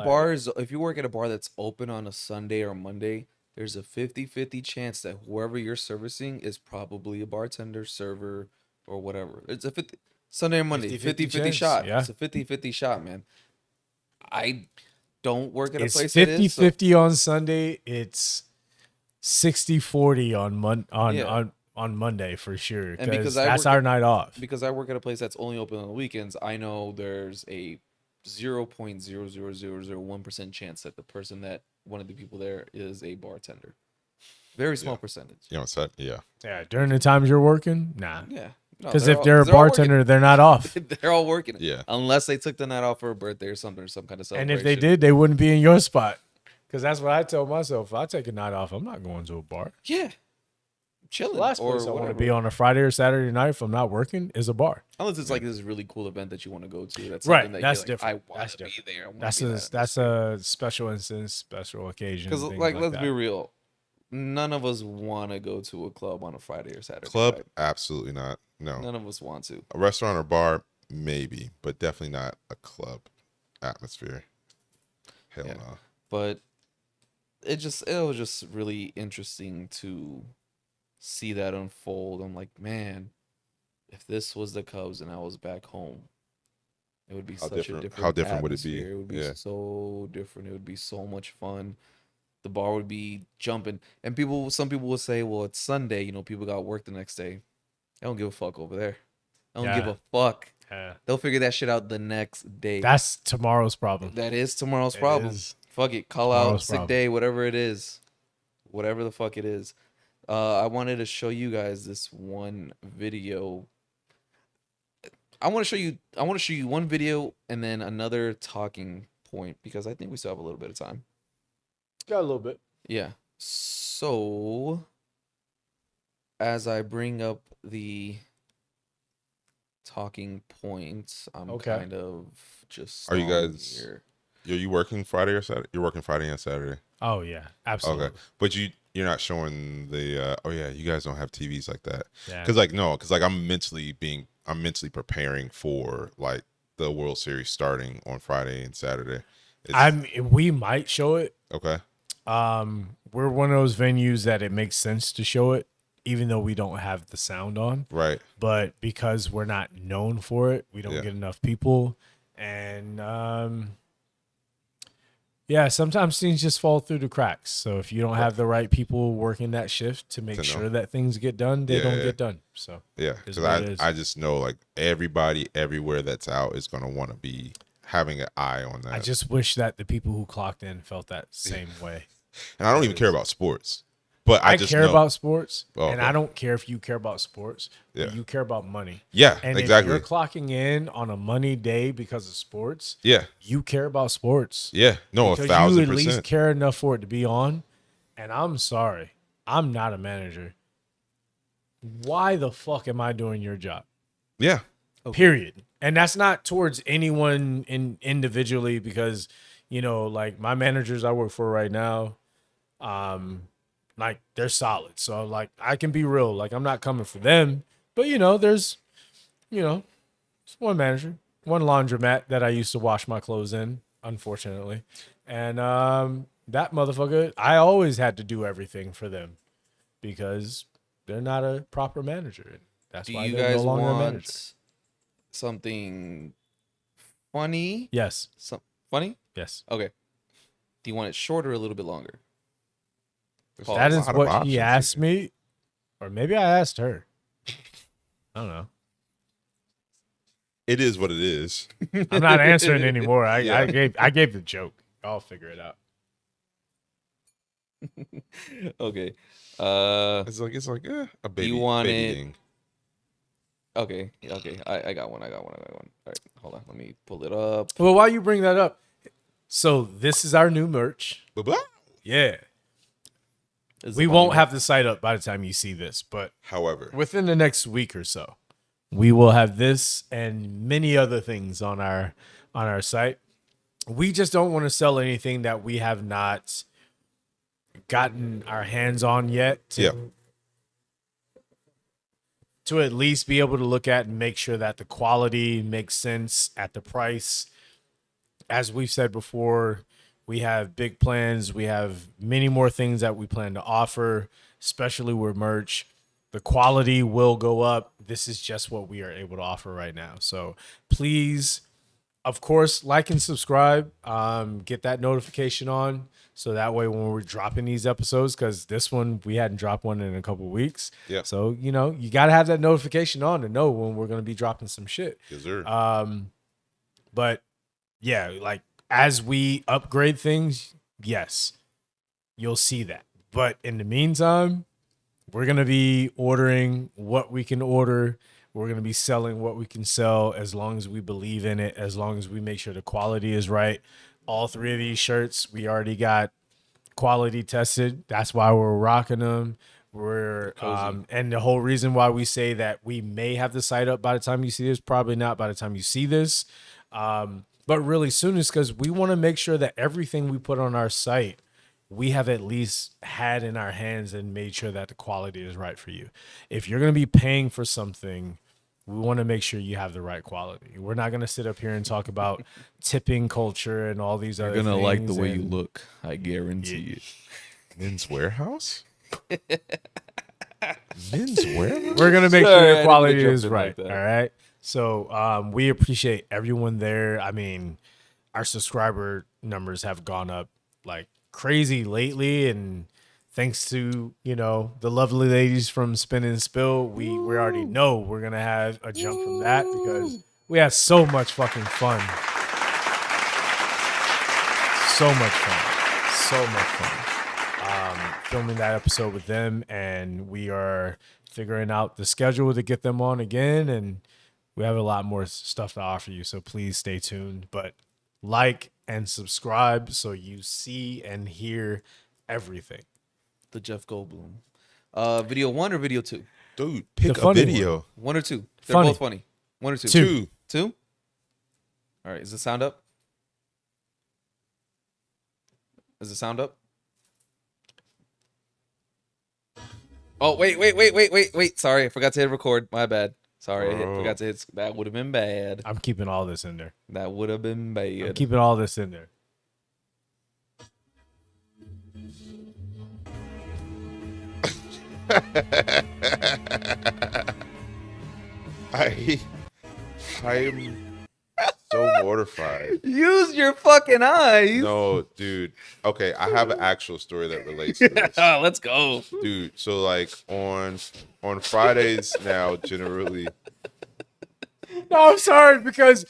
if you work at a bar that's open on a Sunday or Monday, there's a 50-50 chance that whoever you're servicing is probably a bartender, server, or whatever. It's a 50 Sunday or Monday, 50-50 chance, shot. yeah. It's a 50-50 shot, man. I don't work at a It's place that is. 50-50 on Sunday. It's 60-40 on Monday for sure. And because Because I that's work our at- night off. Because I work at a place that's only open on the weekends, I know there's a 0.00001% chance that the person that one of the people there is a bartender. Very small percentage. You know what's that? Yeah. Yeah, during the times you're working, nah. Yeah. No, Because if they're a all working. bartender, they're not off. They're all working. Yeah. Unless they took the night off for a birthday or something or some kind of And celebration. if they did, they wouldn't be in your spot. Because that's what I tell myself. If I take a night off, I'm not going to a bar. Yeah. Chilling. The last or place I want to whatever. be on a Friday or Saturday night if I'm not working is a bar. Unless it's like this really cool event that you want to go to. That's Right, something that that's you're like, different. I want That's to be different. there. I wanna That's be in a that that's a special instance, special occasion. Because things like let's that. be real, none of us want to go to a club on a Friday or Saturday. Club? night. Absolutely not. No. None of us want to. A restaurant or bar? Maybe. But definitely not a club atmosphere. Hell Yeah. no. But it was just really interesting to see that unfold. I'm like, man, if this was the Cubs and I was back home, it would be How such different- a different. how different would it be? atmosphere. It would be Yeah. so different. It would be so much fun. The bar would be jumping, and some people will say, well, it's Sunday. You know, people got work the next day. I don't give a fuck over there. I don't give Yeah. a fuck. Yeah. They'll figure that shit out the next day. That's tomorrow's problem. That is tomorrow's It problem. is. Fuck it. Call out Tomorrow's sick problem. day, whatever it is. Whatever the fuck it is. I wanted to show you guys this one video. I want to show you one video and then another talking point because I think we still have a little bit of time. Got a little bit. Yeah. So as I bring up the talking points, I'm Okay. kind of just Are you stalling guys- Are you working Friday or Saturday? You're working Friday and Saturday. Oh yeah, absolutely. Okay. But you not showing the oh yeah, you guys don't have TVs like that. Yeah. Because I'm mentally preparing for like the World Series starting on Friday and Saturday. We might show it. Okay. We're one of those venues that it makes sense to show it, even though we don't have the sound on. Right. But because we're not known for it, we don't Yeah. get enough people. And yeah, sometimes things just fall through the cracks. So if you don't have the right people working that shift to make sure that things get done, they don't get done. So yeah, is because what it is. I just know like everybody everywhere that's out is gonna want to be having an eye on that. I just wish that the people who clocked in felt that same way. And I don't even care about sports, but I just care know. about sports, Oh, and okay. I don't care if you care about sports. But Yeah. you care about money. Yeah, And exactly. if you're clocking in on a money day because of sports, Yeah, you care about sports. yeah, no, Because 1,000%. you at least care enough for it to be on. And I'm sorry, I'm not a manager. Why the fuck am I doing your job? Yeah, Period. And that's not towards anyone individually, because like my managers I work for right now, like they're solid. So like I can be real. Like I'm not coming for them, but there's it's one manager, one laundromat that I used to wash my clothes in, unfortunately. And that motherfucker, I always had to do everything for them because they're not a proper manager. That's Do why you they're no guys longer a manager. want something funny? Yes. Funny? Yes. Okay. Do you want it short or a little bit longer? There's That a is lot of what options he asked here. me, or maybe I asked her. I don't know. It is what it is. I'm not answering anymore. Yeah. I gave the joke. I'll figure it out. Okay. It's like a baby. you want baby it- thing. Okay. I got one. All right. Hold on. Let me pull it up. Well, while you bring that up, so this is our new merch. Blah-blah. Yeah. Is We it won't funny? have the site up by the time you see this, but However, within the next week or so, we will have this and many other things on our site. We just don't want to sell anything that we have not gotten our hands on yet yeah, to at least be able to look at and make sure that the quality makes sense at the price. As we've said before, we have big plans. We have many more things that we plan to offer, especially with merch. The quality will go up. This is just what we are able to offer right now. So please, of course, like and subscribe. Get that notification on. So that way when we're dropping these episodes, because this one, we hadn't dropped one in a couple of weeks. Yeah. So, you got to have that notification on to know when we're going to be dropping some shit. yes, sir. But yeah, like as we upgrade things, yes, you'll see that. But in the meantime, we're going to be ordering what we can order. We're going to be selling what we can sell as long as we believe in it, as long as we make sure the quality is right. All three of these shirts, we already got quality tested. That's why we're rocking them. We're and the whole reason why we say that we may have the site up by the time you see this, probably not by the time you see this. But really soon is because we want to make sure that everything we put on our site, we have at least had in our hands and made sure that the quality is right for you. If you're going to be paying for something, we want to make sure you have the right quality. We're not going to sit up here and talk about tipping culture and all these other things. You're gonna like the way you and- look. I guarantee it. Men's Warehouse. Men's Warehouse. We're gonna make Sorry, I sure didn't the mean quality to jump is in right. like All that. right. So we appreciate everyone there. I mean, our subscriber numbers have gone up like crazy lately, and thanks to the lovely ladies from Spin and Spill, we already know we're gonna have a jump from that because we had so much fucking fun. So much fun. Filming that episode with them, and we are figuring out the schedule to get them on again, and we have a lot more stuff to offer you, so please stay tuned. But like and subscribe so you see and hear everything. The Jeff Goldblum. Video 1 or video 2? Dude, pick The a funny video. 1 or 2? They're Funny. both funny. 1 or 2? Two. 2? All right. Is the sound up? Is the sound up? Oh, wait. Sorry, I forgot to hit record. My bad. Sorry, Bro. forgot to hit. That would have been bad. I'm keeping all this in there. That would have been I'm bad. keeping all this in there. I'm so mortified. Use your fucking eyes. No, dude. Okay, I have an actual story that relates to this. Let's go. Dude, so like on Fridays now, generally. No, I'm sorry, because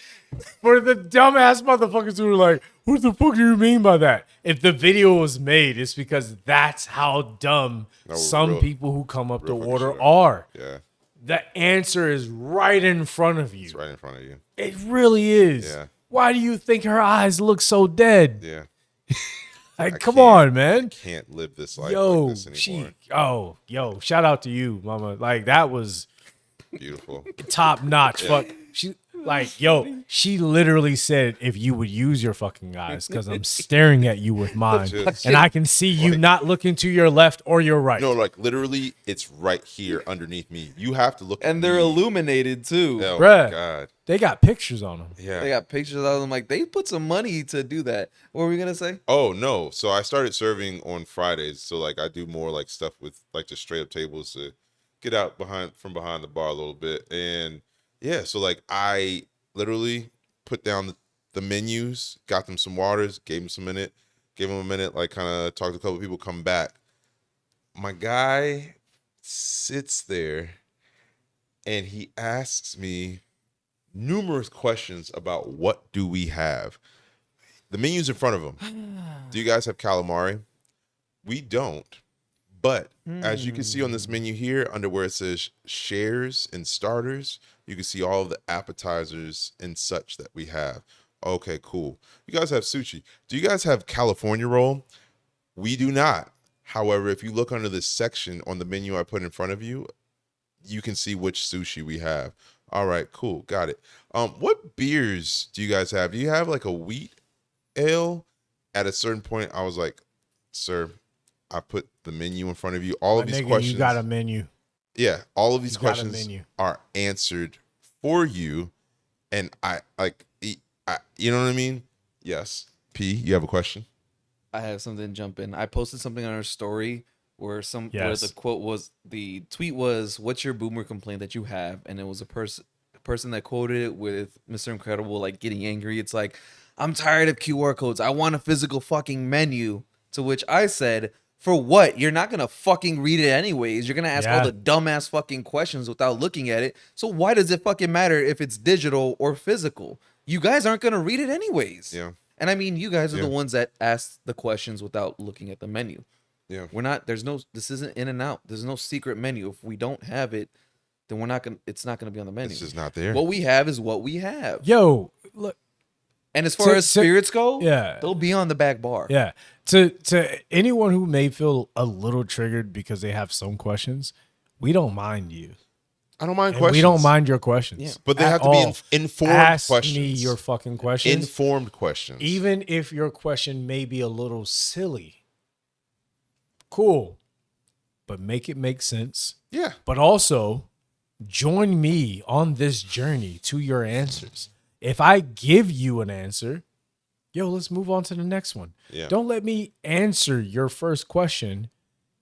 for the dumbass motherfuckers who are like, what the fuck do you mean by that? If the video was made, it's because that's how dumb some real- people who come up to fucking order shit. are. Yeah, The answer is right in front of you. it's right in front of you. It really is. Yeah. Why do you think her eyes look so dead? Yeah. Like, come can't- on, man. Can't live this life Yo, like this anymore. shout out to you, mama. Like, that was Beautiful. top notch. Fuck. She literally said, if you would use your fucking eyes, because I'm staring at you with mine. Just- And I can see you not looking to your left or your right. No, like literally, it's right here underneath me. You have to look. And at they're me. illuminated too. Oh Bruh. my god. They got pictures on them. Yeah. They got pictures of them. Like, they put some money to do that. What were we gonna say? Oh no! So I started serving on Fridays. So like I do more like stuff with like just straight up tables to get out from behind the bar a little bit. And yeah, so like I literally put down the menus, got them some waters, gave them a minute, like kind of talked to a couple people, come back. My guy sits there and he asks me numerous questions about what do we have. The menu's in front of him. Do you guys have calamari? We don't. But as you can see on this menu here, under where it says shares and starters, you can see all of the appetizers and such that we have. Okay, cool. You guys have sushi. Do you guys have California roll? We do not. However, if you look under this section on the menu I put in front of you, you can see which sushi we have. All right, cool. Got it. What beers do you guys have? Do you have like a wheat ale? At a certain point, I was like, sir, I put the menu in front of you. All of these questions. You got a menu. Yeah, all of these You got a questions menu. are answered for you. And you know what I mean? Yes. P, you have a question? I have something to jump in. I posted something on our story where where Yes. the tweet was, "What's your boomer complaint that you have?" And it was a person that quoted it with Mr. Incredible like getting angry. It's like, "I'm tired of QR codes. I want a physical fucking menu." To which I said, "For what? You're not gonna fucking read it anyways. You're gonna ask all Yeah. the dumbass fucking questions without looking at it. So why does it fucking matter if it's digital or physical? You guys aren't gonna read it anyways." Yeah. And I mean, you guys are the Yeah. ones that ask the questions without looking at the menu. Yeah. This isn't in and out. There's no secret menu. If we don't have it, then it's not gonna be on the menu. It's just not there. What we have is what we have. Yo, look. And as far as spirits go, yeah. they'll be on the back bar. Yeah. To anyone who may feel a little triggered because they have some questions, we don't mind you. I don't mind And questions. we don't mind your questions. Yeah. But they at have to be all. informed Ask questions. me your fucking questions. Informed questions. Even if your question may be a little silly. Cool. But make it make sense. Yeah. But also join me on this journey to your answers. If I give you an answer, yo, let's move on to the next one. Yeah. Don't let me answer your first question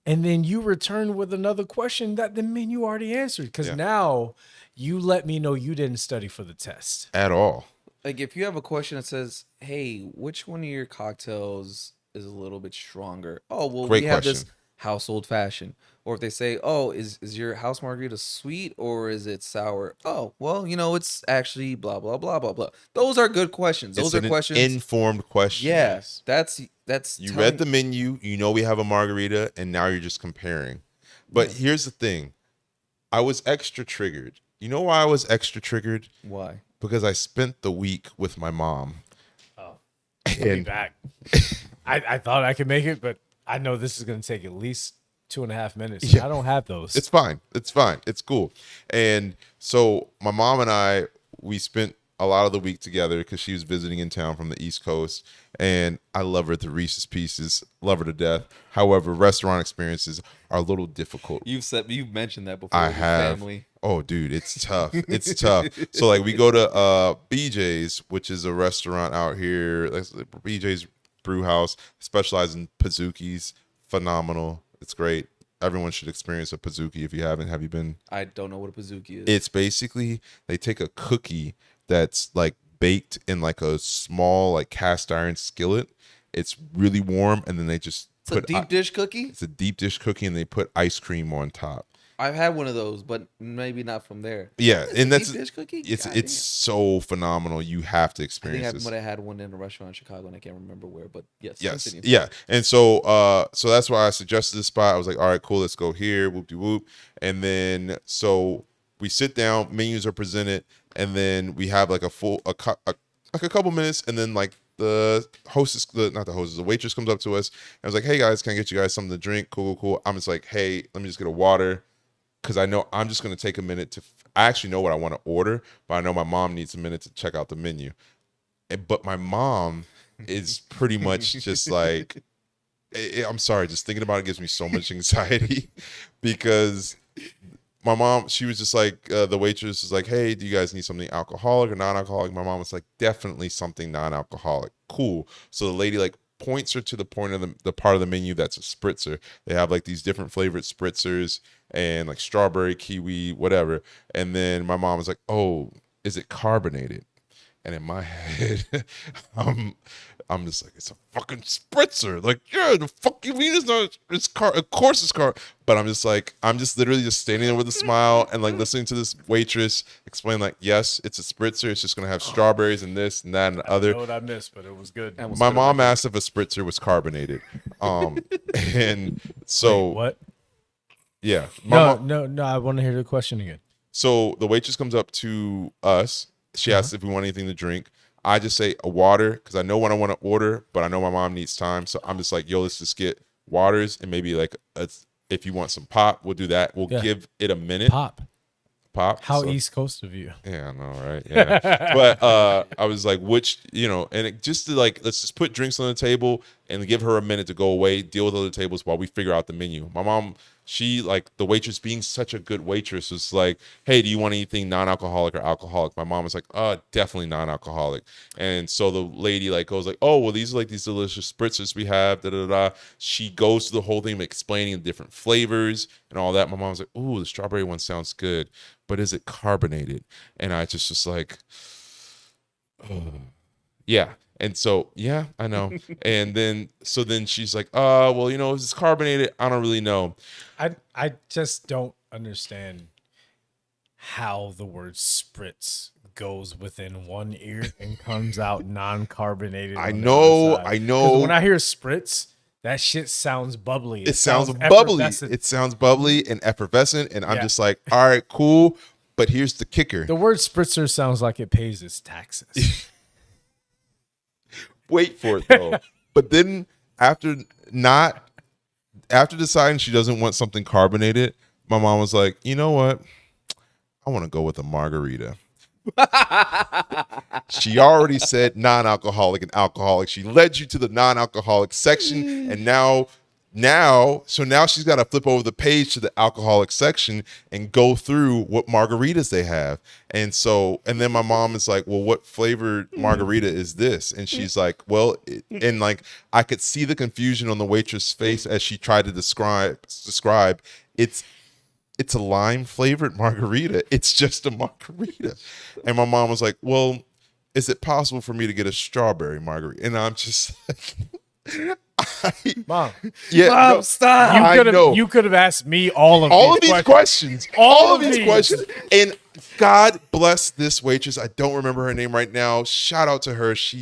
and then you return with another question that the menu already answered. Because Yeah. now you let me know you didn't study for the test. At all. Like if you have a question that says, "Hey, which one of your cocktails is a little bit stronger?" Oh, well, Great we have this question. house old fashioned. Or if they say, "Oh, is your house margarita sweet or is it sour?" Oh, well, it's actually blah blah blah blah blah. Those are good questions. Those It's are an questions. informed question. Yes, that's You telling- read the menu, you know we have a margarita, and now you're just comparing. But here's the thing. I was extra triggered. You know why I was extra triggered? why. Because I spent the week with my mom. I'll be back. I thought I could make it, but I know this is going to take at least 2.5 minutes. Yeah. I don't have those. It's fine. It's fine. It's cool. And so my mom and I, we spent a lot of the week together because she was visiting in town from the East Coast, and I love her at the Reese's Pieces, love her to death. However, restaurant experiences are a little difficult. You've mentioned that before. I with your have. family. Oh, dude, it's tough. It's tough. So like we go to BJ's, which is a restaurant out here. That's BJ's Brew House, specializes in Pizookies. Phenomenal. It's great. Everyone should experience a Pizookie if you haven't. Have you been? I don't know what a Pizookie is. It's basically they take a cookie that's like baked in like a small like cast iron skillet. It's really warm, and then they just It's a deep dish cookie? It's a deep dish cookie, and they put ice cream on top. I've had one of those, but maybe not from there. Yeah, and that's deep dish cookie. it's so phenomenal. You have to I experience think I this. might have had one in a restaurant in Chicago, and I can't remember where. But yes, Yes, continue. yeah, and so that's why I suggested this spot. I was like, all right, cool, let's go here, whoop de whoop, and then so we sit down, menus are presented, and then we have like like a couple minutes, and then like the waitress comes up to us and was like, hey guys, can I get you guys something to drink? Cool. I'm just like, hey, let me just get a water. Because I know I'm just going to take a minute to I actually know what I want to order, but I know my mom needs a minute to check out the menu. But my mom is pretty much just like, I'm sorry, just thinking about it gives me so much anxiety because my mom, she was just like, the waitress was like, hey, do you guys need something alcoholic or non-alcoholic? My mom was like, definitely something non-alcoholic. Cool. So the lady like points her to the point of the part of the menu that's a spritzer. They have like these different flavored spritzers and like strawberry, kiwi, whatever. And then my mom was like, oh, is it carbonated? And in my head, I'm just like, it's a fucking spritzer. Like, yeah, the fuck you mean it's not? Of course it's car. But I'm just literally just standing there with a smile and like listening to this waitress explain like, yes, it's a spritzer. It's just gonna have strawberries and this and that and the other. I know what I missed, but it was good. My mom asked if a spritzer was carbonated, and so Wait, what? yeah, No. I want to hear the question again. So the waitress comes up to us. She asks if we want anything to drink. I just say a water because I know what I want to order, but I know my mom needs time. So I'm just like, yo, let's just get waters and maybe like if you want some pop, we'll do that. We'll give it a minute. Pop. How East Coast of you? Yeah, I know, right? Yeah. But I was like, just to like, let's just put drinks on the table and give her a minute to go away, deal with other tables while we figure out the menu. My mom, she like the waitress being such a good waitress was like, hey, do you want anything non-alcoholic or alcoholic? My mom was like, definitely non-alcoholic. And so the lady like goes like, oh, well, these are like these delicious spritzers we have, She goes through the whole thing explaining the different flavors and all that. My mom was like, ooh, the strawberry one sounds good, but is it carbonated? And I just like, oh. Yeah. And so, yeah, I know. And then she's like, well, if it's carbonated, I don't really know. I just don't understand how the word spritz goes within one ear and comes out non-carbonated. I know. 'Cause when I hear spritz, that shit sounds bubbly. It sounds bubbly. It sounds bubbly and effervescent. And I'm just like, all right, cool. But here's the kicker. The word spritzer sounds like it pays its taxes. Wait for it though. But then after deciding she doesn't want something carbonated, my mom was like, you know what? I want to go with a margarita. She already said non-alcoholic and alcoholic. She led you to the non-alcoholic section, and now she's got to flip over the page to the alcoholic section and go through what margaritas they have. And then my mom is like, well, what flavored margarita is this? And she's like, well, and like I could see the confusion on the waitress' face as she tried to describe it's a lime flavored margarita. It's just a margarita. And my mom was like, well, is it possible for me to get a strawberry margarita? And I'm just like, Mom, stop. You could have asked me all of these questions. All of these questions. And God bless this waitress. I don't remember her name right now. Shout out to her. She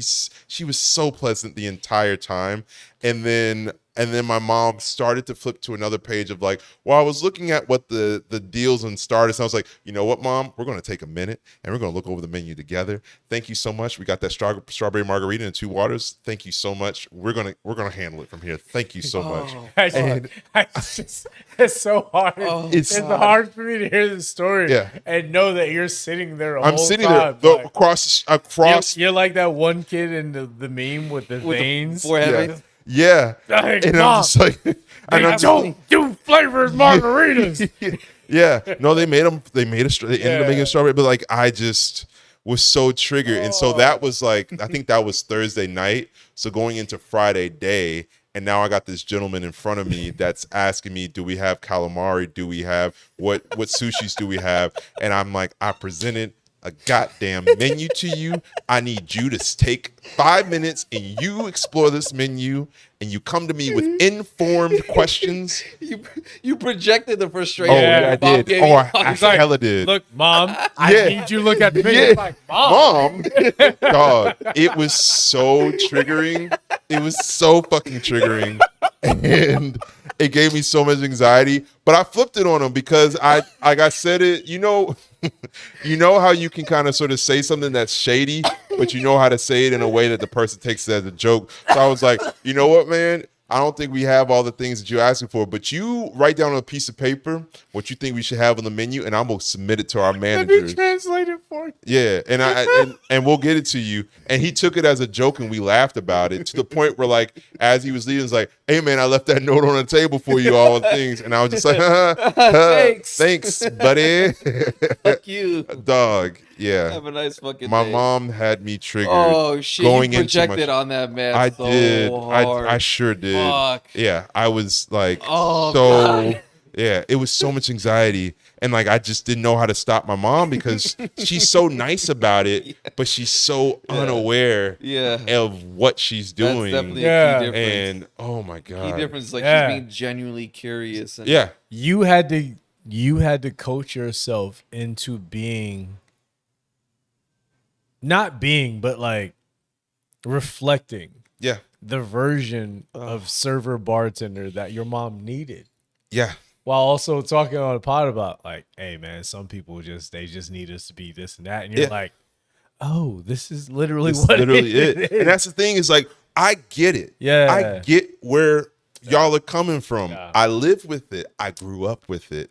was so pleasant the entire time. And then And then my mom started to flip to another page of like, well, I was looking at what the deals and starters. And I was like, you know what, Mom? We're going to take a minute and we're going to look over the menu together. Thank you so much. We got that strawberry margarita and 2 waters. Thank you so much. We're gonna handle it from here. Thank you so much. It's so hard. It's hard for me to hear the story Yeah. and know that you're sitting there. I'm sitting there like, across. You're like that one kid in the meme with the veins. forehead. Yeah. Like, And Mom, I'm just like, and I'm don't do flavored margaritas. yeah. No, they ended up making a strawberry, but like I just was so triggered. And so that was like, I think that was Thursday night. So going into Friday day, and now I got this gentleman in front of me that's asking me, do we have calamari? Do we have what sushis do we have? And I'm like, I presented a goddamn menu to you. I need you to take 5 minutes and you explore this menu and you come to me with informed questions. You projected the frustration. Oh, yeah, I did. Oh, I hella did. Look, Mom, I need you to look at the menu. Yeah. Like, Mom. Dog, it was so triggering. It was so fucking triggering. And it gave me so much anxiety. But I flipped it on him because I said it, you know how you can kind of sort of say something that's shady, but you know how to say it in a way that the person takes it as a joke. So I was like, you know what, man? I don't think we have all the things that you're asking for, but you write down on a piece of paper what you think we should have on the menu, and I'm gonna submit it to our managers. Translate it for you. Yeah, and we'll get it to you. And he took it as a joke, and we laughed about it to the point where, like, as he was leaving, he was like, "Hey, man, I left that note on the table for you, all the things." And I was just like, thanks, buddy." Fuck you, Dog. Yeah. Have a nice fucking My day. mom had me triggered. Oh shit! Going You into my- projected on that man. I so did. Hard. I sure did. Fuck. Yeah, I was like Oh, so. God. Yeah, it was so much anxiety, and like I just didn't know how to stop my mom because she's so nice about it, but she's so unaware Yeah. of what she's doing. That's definitely Yeah. a key difference. And oh my god, Key difference is like Yeah. she's being genuinely curious. And yeah, You had to coach yourself into being, not being, but like reflecting yeah, the version of server bartender that your mom needed, yeah, while also talking on a pod about like, hey man, some people they just need us to be this and that, and you're Yeah. like, oh, this is literally that's what literally it it. is. And that's the thing is like I get it. Yeah. I get where y'all are coming from. Yeah. I live with it. I grew up with it.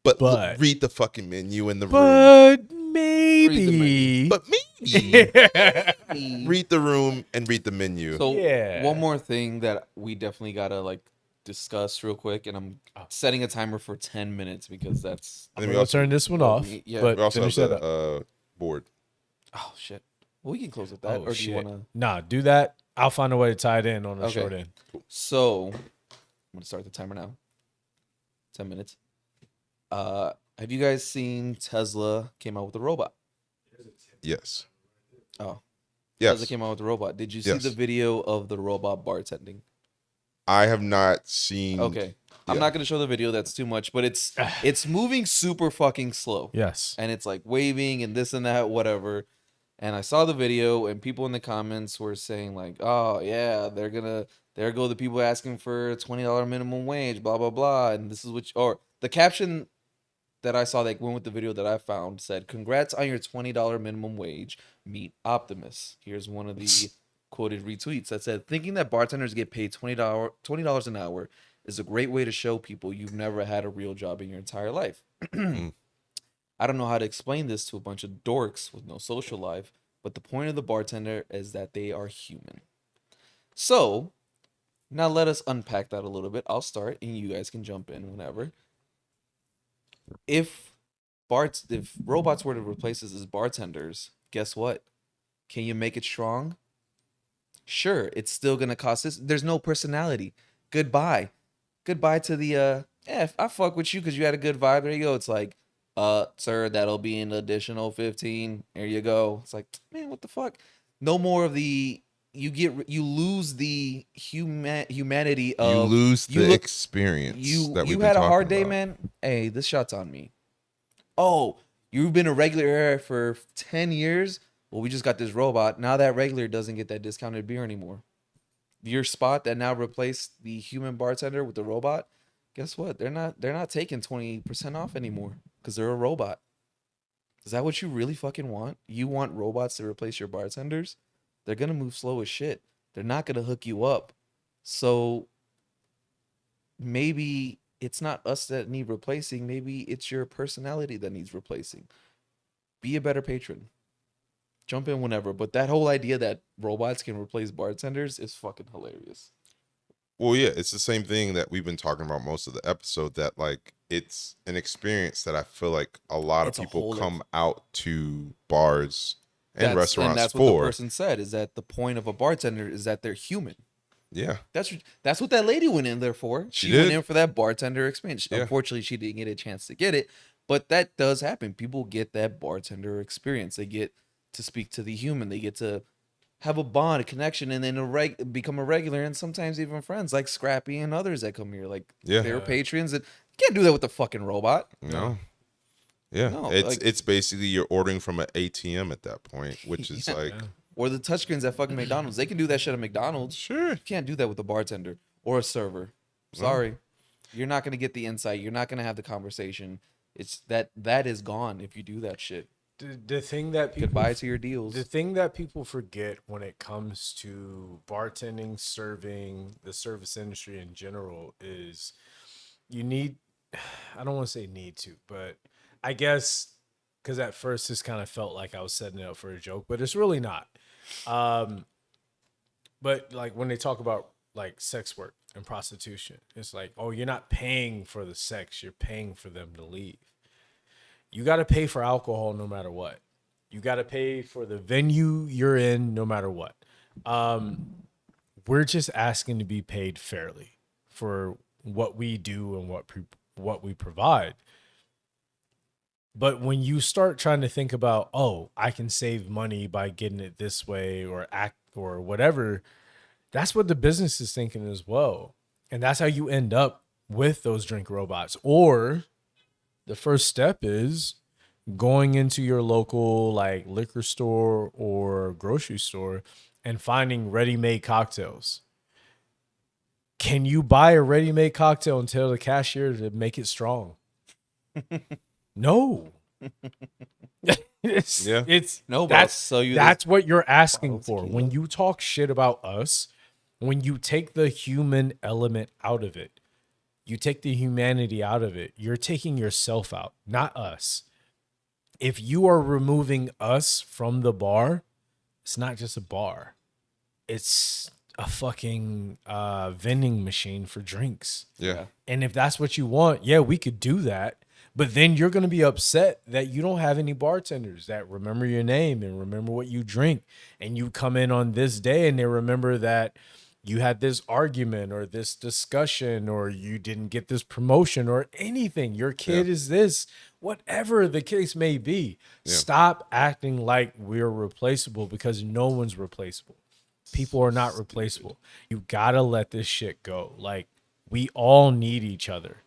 But read the fucking menu in the room. But maybe. But maybe read the room and read the menu. So Yeah. one more thing that we definitely gotta like discuss real quick, and I'm setting a timer for 10 minutes because that's And then I'm we gonna also, turn this one off. Yeah. But we also have finish that up. the board. oh shit. Well, we can close with that, Oh, or do shit. you wanna? Nah, do that. I'll find a way to tie it in on the Okay. short end. So I'm gonna start the timer now. 10 minutes. Have you guys seen Tesla came out with a robot? Yes. Oh, Yes. Tesla came out with a robot. Did you see Yes. the video of the robot bartending? I have not seen. Okay. I'm Yeah. not gonna show the video. That's too much. But it's moving super fucking slow. Yes. And it's like waving and this and that, whatever. And I saw the video, and people in the comments were saying like, "Oh yeah, there go the people asking for $20 minimum wage, blah blah blah." And this is or the caption that I saw that went with the video that I found said, "Congrats on your $20 minimum wage. Meet Optimus." Here's one of the quoted retweets that said, "Thinking that bartenders get paid $20 an hour is a great way to show people you've never had a real job in your entire life." I don't know how to explain this to a bunch of dorks with no social life, but the point of the bartender is that they are human. So, now let us unpack that a little bit. I'll start, and you guys can jump in whenever. If robots were to replace us as bartenders, guess what? Can you make it strong? Sure, it's still gonna cost this. There's no personality. Goodbye to the I fuck with you because you had a good vibe. There you go. It's like, sir, that'll be an additional 15. There you go. It's like, man, what the fuck? No more of the you lose the humanity of You lose you the look- experience. that we've you been had a talking hard day, about. man. Hey, this shot's on me. Oh, you've been a regular here for 10 years. Well, we just got this robot. Now that regular doesn't get that discounted beer anymore. your spot that now replaced the human bartender with the robot, guess what? They're not taking 20% off anymore because they're a robot. Is that what you really fucking want? You want robots to replace your bartenders? They're gonna move slow as shit. They're not gonna hook you up. So maybe it's not us that need replacing. Maybe it's your personality that needs replacing. Be a better patron. Jump in whenever. But that whole idea that robots can replace bartenders is fucking hilarious. Well, yeah, it's the same thing that we've been talking about most of the episode, that like it's an experience that I feel like a lot of It's a people whole come out to bars and and restaurants that's what the for. person said, is that the point of a bartender is that they're human. Yeah. That's what that lady went in there for. She went did. in for that bartender experience. Yeah. Unfortunately, she didn't get a chance to get it, but that does happen. People get that bartender experience. They get to speak to the human. They get to have a bond, a connection, and then become a regular, and sometimes even friends, like Scrappy and others that come here. Like Yeah. they're patrons. And you can't do that with the fucking robot. No. Yeah. No, it's basically you're ordering from an ATM at that point, which is like or the touchscreens at fucking McDonald's. They can do that shit at McDonald's. sure. You can't do that with a bartender or a server. Sorry. You're not going to get the insight. You're not going to have the conversation. It's that is gone if you do that shit. The thing that people Goodbye to your deals. The thing that people forget when it comes to bartending, serving, the service industry in general is you need, I don't want to say need to, but I guess because at first this kind of felt like I was setting it up for a joke, but it's really not. But like when they talk about like sex work and prostitution, it's like, oh, you're not paying for the sex, you're paying for them to leave. You got to pay for alcohol no matter what. You got to pay for the venue you're in no matter what. We're just asking to be paid fairly for what we do and what we provide. But when you start trying to think about, oh, I can save money by getting it this way or act or whatever, that's what the business is thinking as well. And that's how you end up with those drink robots. Or the first step is going into your local like liquor store or grocery store and finding ready-made cocktails. Can you buy a ready-made cocktail and tell the cashier to make it strong? No. It's No, that's what you're asking for. When you talk shit about us, when you take the human element out of it, you take the humanity out of it, you're taking yourself out, not us. If you are removing us from the bar, it's not just a bar. It's a fucking vending machine for drinks. Yeah. And if that's what you want, yeah, we could do that. But then you're going to be upset that you don't have any bartenders that remember your name and remember what you drink. And you come in on this day and they remember that you had this argument or this discussion or you didn't get this promotion or anything. Your kid is this, whatever the case may be. Yeah. Stop acting like we're replaceable, because no one's replaceable. People are not replaceable. You got to let this shit go. Like, we all need each other.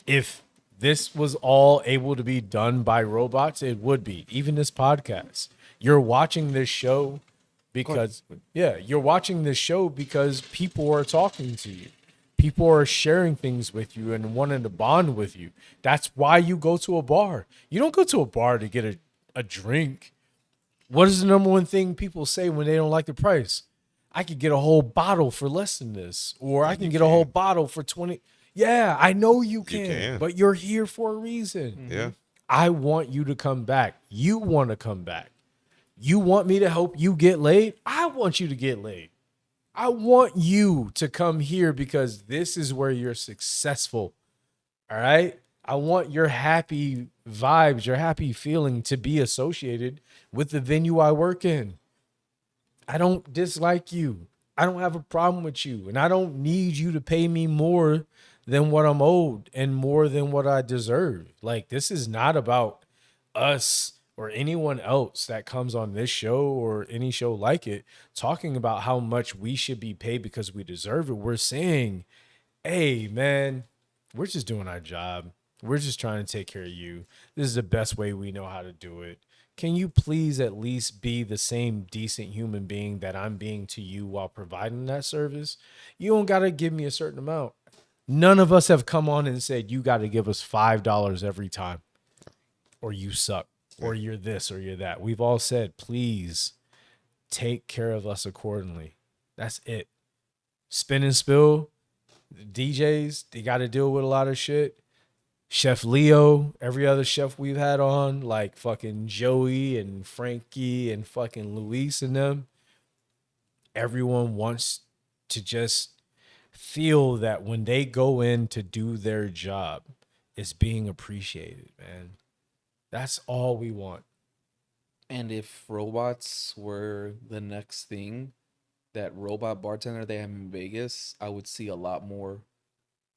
If this was all able to be done by robots, it would be. Even this podcast. You're watching this show because, you're watching this show because people are talking to you. People are sharing things with you and wanting to bond with you. That's why you go to a bar. You don't go to a bar to get a drink. What is the number one thing people say when they don't like the price? I could get a whole bottle for less than this, or I can get a whole bottle for 20. Yeah, I know you can, but you're here for a reason. Yeah. I want you to come back. You want to come back. You want me to help you get laid? I want you to get laid. I want you to come here because this is where you're successful. All right? I want your happy vibes, your happy feeling to be associated with the venue I work in. I don't dislike you. I don't have a problem with you. And I don't need you to pay me more than what I'm owed and more than what I deserve. Like, this is not about us or anyone else that comes on this show or any show like it talking about how much we should be paid because we deserve it. We're saying, hey, man, we're just doing our job. We're just trying to take care of you. This is the best way we know how to do it. can you please at least be the same decent human being that I'm being to you while providing that service? You don't got to give me a certain amount. None of us have come on and said, you got to give us $5 every time, or you suck, or you're this, or you're that. We've all said, please take care of us accordingly. That's it. Spin and spill. DJs, they got to deal with a lot of shit. Chef Leo, every other chef we've had on, like fucking Joey and Frankie and fucking Luis and them, everyone wants to just feel that when they go in to do their job, it's being appreciated, man. That's all we want. And if robots were the next thing, that robot bartender they have in Vegas, I would see a lot more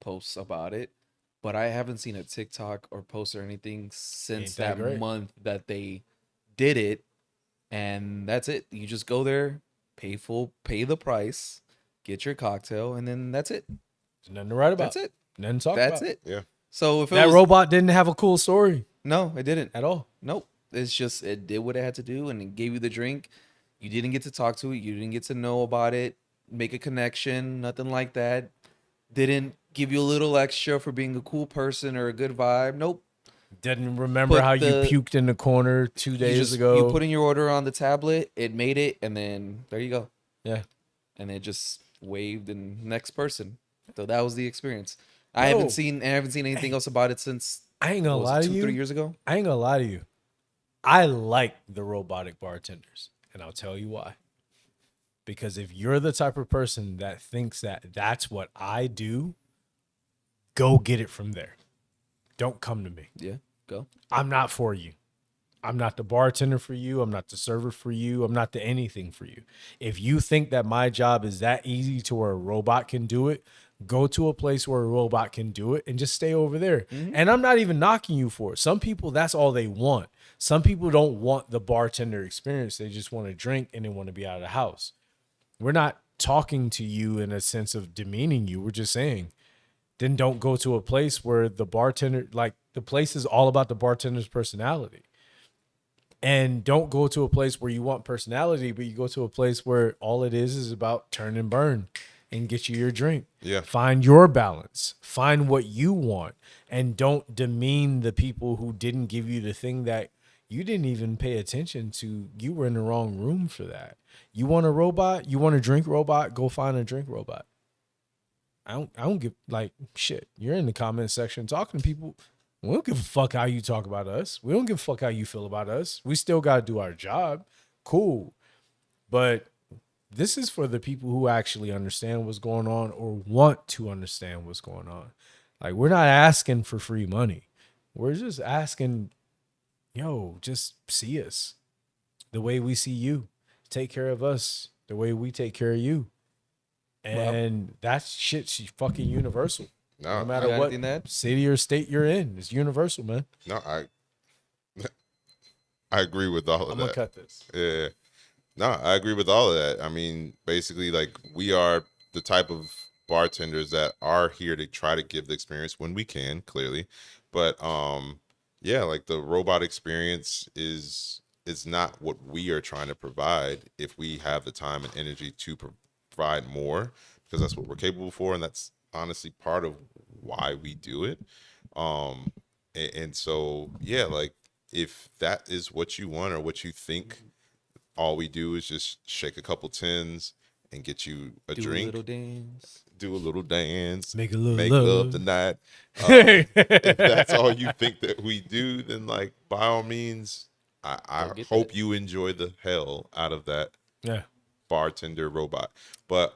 posts about it. But I haven't seen a TikTok or post or anything since Ain't that that great? month that they did it. And that's it. You just go there, pay the price, get your cocktail, and then that's it. There's nothing to write about. That's it. Nothing to talk That's about. it. Yeah. So if it That was, robot didn't have a cool story no, it didn't. at all. Nope. It's just it did what it had to do and it gave you the drink. You didn't get to talk to it. You didn't get to know about it, make a connection, nothing like that. Didn't give you a little extra for being a cool person or a good vibe. Nope. Didn't remember Put how the- you puked in the corner 2 days ago. You put in your order on the tablet, it made it, and then there you go. Yeah. And it just waved and next person. So that was the experience. I Yo. haven't seen anything else about it since I ain't gonna what was lie it, to 2, you. 3 years ago. I ain't gonna lie to you. I like the robotic bartenders, and I'll tell you why. Because if you're the type of person that thinks that that's what I do, go get it from there. Don't come to me. Yeah, go. I'm not for you. I'm not the bartender for you. I'm not the server for you. I'm not the anything for you. If you think that my job is that easy to where a robot can do it, go to a place where a robot can do it and just stay over there. And I'm not even knocking you for it. Some people, that's all they want. Some people don't want the bartender experience. They just want to drink and they want to be out of the house. We're not talking to you in a sense of demeaning you. We're just saying, then don't go to a place where the bartender, like the place is all about the bartender's personality. And don't go to a place where you want personality, but you go to a place where all it is about turn and burn and get you your drink. Yeah. Find your balance. Find what you want. And don't demean the people who didn't give you the thing that you didn't even pay attention to. You were in the wrong room for that. You want a robot? You want a drink robot? Go find a drink robot. I don't give like shit. You're in the comment section talking to people. We don't give a fuck how you talk about us. We don't give a fuck how you feel about us. We still got to do our job. Cool. But this is for the people who actually understand what's going on or want to understand what's going on. Like, we're not asking for free money. We're just asking, yo, just see us the way we see you. Take care of us the way we take care of you. And that shit's fucking universal. No matter got what anything to add? city or state you're in, it's universal, man. No, I agree with all of I'm that. gonna cut this. Yeah. No, I agree with all of that. I mean, basically, like, we are the type of bartenders that are here to try to give the experience when we can, clearly. But yeah, like the robot experience is not what we are trying to provide if we have the time and energy to provide more, because that's what we're capable for, and that's honestly part of why we do it. And so yeah, like, if that is what you want or what you think, all we do is just shake a couple tins and get you a Do drink, a little dance. do a little dance, Make a little make love. love tonight. If that's all you think that we do, then, like, by all means, I Go get hope that. you enjoy the hell out of that Yeah. bartender robot. But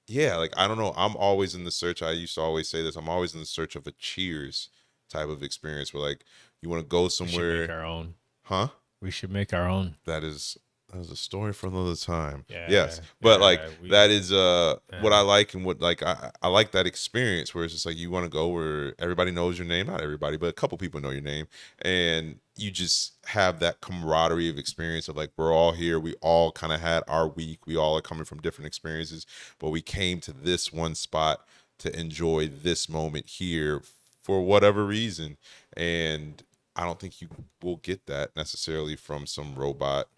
yeah, like, I don't know, I'm always in the search. I used to always say this, I'm always in the search of a Cheers type of experience where, like, you want to go We should make somewhere. our own. Huh? We should make our own. That is a story for another time. Yeah, Yes, but yeah, like, that is what yeah. I like, and what, like, I like that experience where it's just like, you want to go where everybody knows your name, not everybody, but a couple people know your name, and you just have that camaraderie of experience of, like, we're all here, we all kind of had our week, we all are coming from different experiences, but we came to this one spot to enjoy this moment here for whatever reason. And I don't think you will get that necessarily from some robot.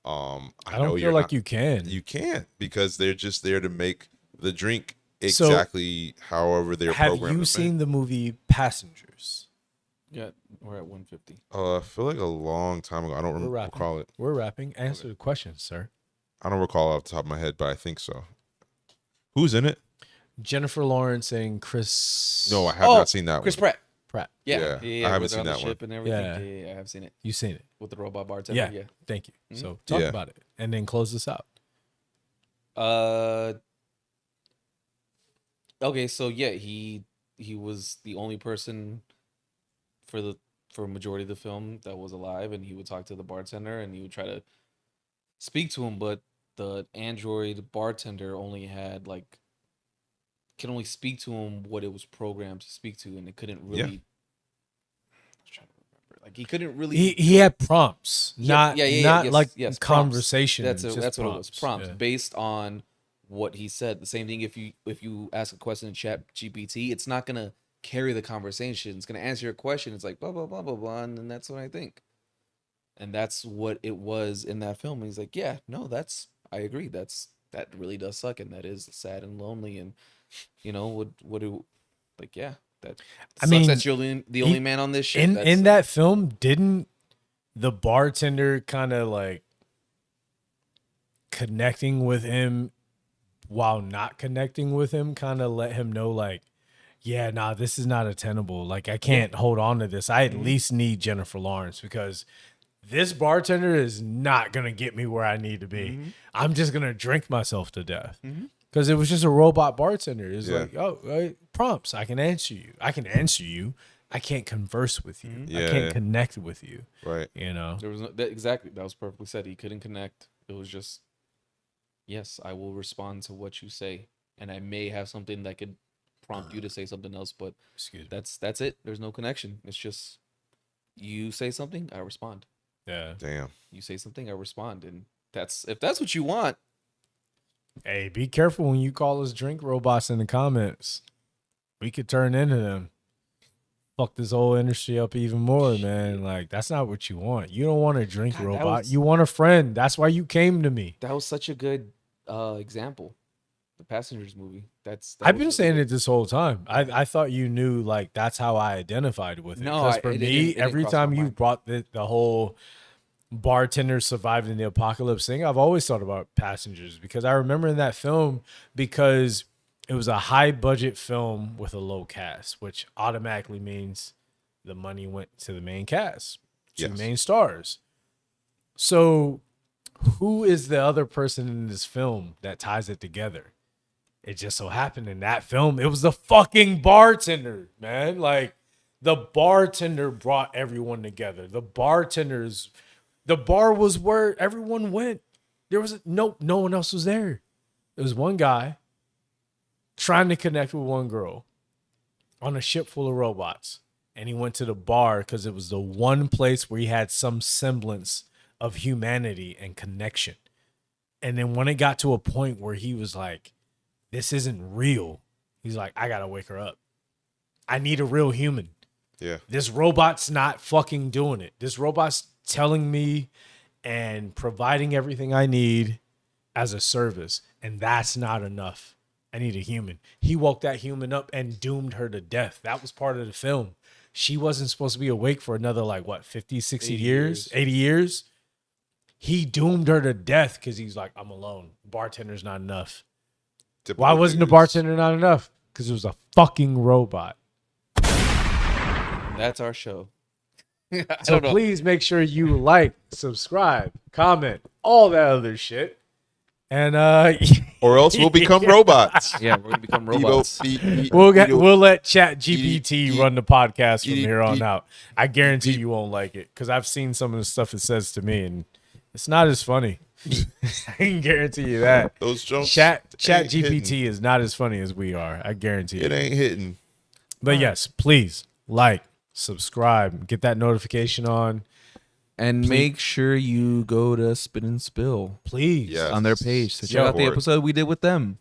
I know don't feel you're like not, you can. you can't, because they're just there to make the drink So, exactly however they're have programmed. you seen the movie Passengers? Yeah, we're at 150. I feel like a long time ago. I don't We're wrapping. recall it. We're wrapping. Answer the question, sir. I don't recall off the top of my head, but I think so. Who's in it? Jennifer Lawrence and Chris. No, I have not seen that Chris one. Pratt. Yeah, Yeah, I haven't where they're seen on the that one. ship and everything. Yeah. Yeah, I have seen it You seen it? with the robot bartender. Yeah. Yeah. Thank you. Mhm. So talk Yeah. about it and then close this out. Okay, so yeah, he was the only person for a majority of the film that was alive, and he would talk to the bartender and he would try to speak to him, but the android bartender only had like can only speak to him what it was programmed to speak to, and it couldn't really. Yeah. I was trying to remember, like he couldn't really. He had prompts, not yes, like prompts. conversation. That's just what it was. Prompts Yeah. based on what he said. The same thing if you ask a question in Chat GPT, it's not gonna carry the conversation. It's gonna answer your question. It's like blah blah blah blah blah, and then that's what I think. And that's what it was in that film. And he's like, yeah, no, I agree. That really does suck, and that is sad and lonely, and you know what do like yeah that. I Sucks mean, that you're the only man on this ship. In that film, didn't the bartender kind of like connecting with him while not connecting with him kind of let him know like, yeah, nah, this is not attainable. Like I can't hold on to this. I at least need Jennifer Lawrence because this bartender is not going to get me where I need to be. I'm just going to drink myself to death. Because it was just a robot bartender. It's like, oh, prompts. I can answer you. I can't converse with you. I can't connect with you. Right. You know? There was exactly that was perfectly said. He couldn't connect. It was just, yes, I will respond to what you say, and I may have something that could prompt you to say something else, but that's it. There's no connection. It's just you say something, I respond. Yeah. Damn. You say something, I respond, and if that's what you want. Hey, be careful when you call us drink robots in the comments. We could turn into them. Fuck this whole industry up even more, man. Like, that's not what you want. You don't want a drink robot. You want a friend. That's why you came to me. That was such a good example. The Passengers movie. I've been saying it this whole time. I thought you knew, like, that's how I identified with it. No, because for me, every time you brought the whole bartender survived in the apocalypse thing, I've always thought about Passengers because I remember in that film because it was a high budget film with a low cast, which automatically means the money went to the main cast, two main stars. So who is the other person in this film that ties it together? It just so happened in that film, it was the fucking bartender, man. Like, the bartender brought everyone together. The bar was where everyone went. There was no one else was there. There was one guy trying to connect with one girl on a ship full of robots. And he went to the bar because it was the one place where he had some semblance of humanity and connection. And then when it got to a point where he was like, this isn't real, he's like, I gotta wake her up. I need a real human. Yeah. This robot's not fucking doing it. This robot's telling me and providing everything I need as a service. And that's not enough. I need a human. He woke that human up and doomed her to death. That was part of the film. She wasn't supposed to be awake for another, 50, 60 years, 80 years. He doomed her to death because he's like, I'm alone. Bartender's not enough. Typical Why wasn't the dudes. bartender not enough? Because it was a fucking robot. That's our show. So please make sure you like, subscribe, comment, all that other shit. And or else we'll become robots. Yeah, we're gonna become robots. we'll let Chat GPT run the podcast from here on out. I guarantee you won't like it because I've seen some of the stuff it says to me, and it's not as funny. I can guarantee you that. Those jokes. Chat ain't GPT hitting. is not as funny as we are. I guarantee It ain't hitting. But yes, please like, subscribe, get that notification on. And make sure you go to Spin and Spill, Please. Yes. on their page to check out the Support. episode we did with them.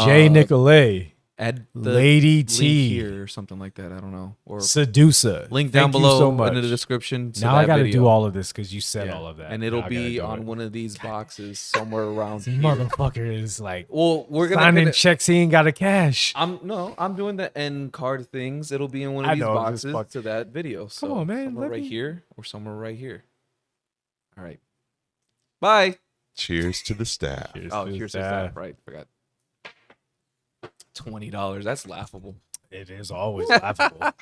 Jay Nicolay. Add the Lady link T. here or something like that. I don't know. Or Seducer. link Thank down below you so much. in the description. To Now that I got to video. do all of this because you said Yeah. all of that. And it'll Now I gotta be do on it. one of these boxes somewhere around This here. motherfucker is like Well, we're signing gonna. checks. He ain't got a cash. I'm doing the end card things. It'll be in one of I these know, I'm just boxes to that video. So on, man, somewhere let right me- here or somewhere right here. All right. Bye. Cheers to the staff. Cheers Oh, to here's the that. stuff. Right. Forgot. $20. That's laughable. It is always laughable.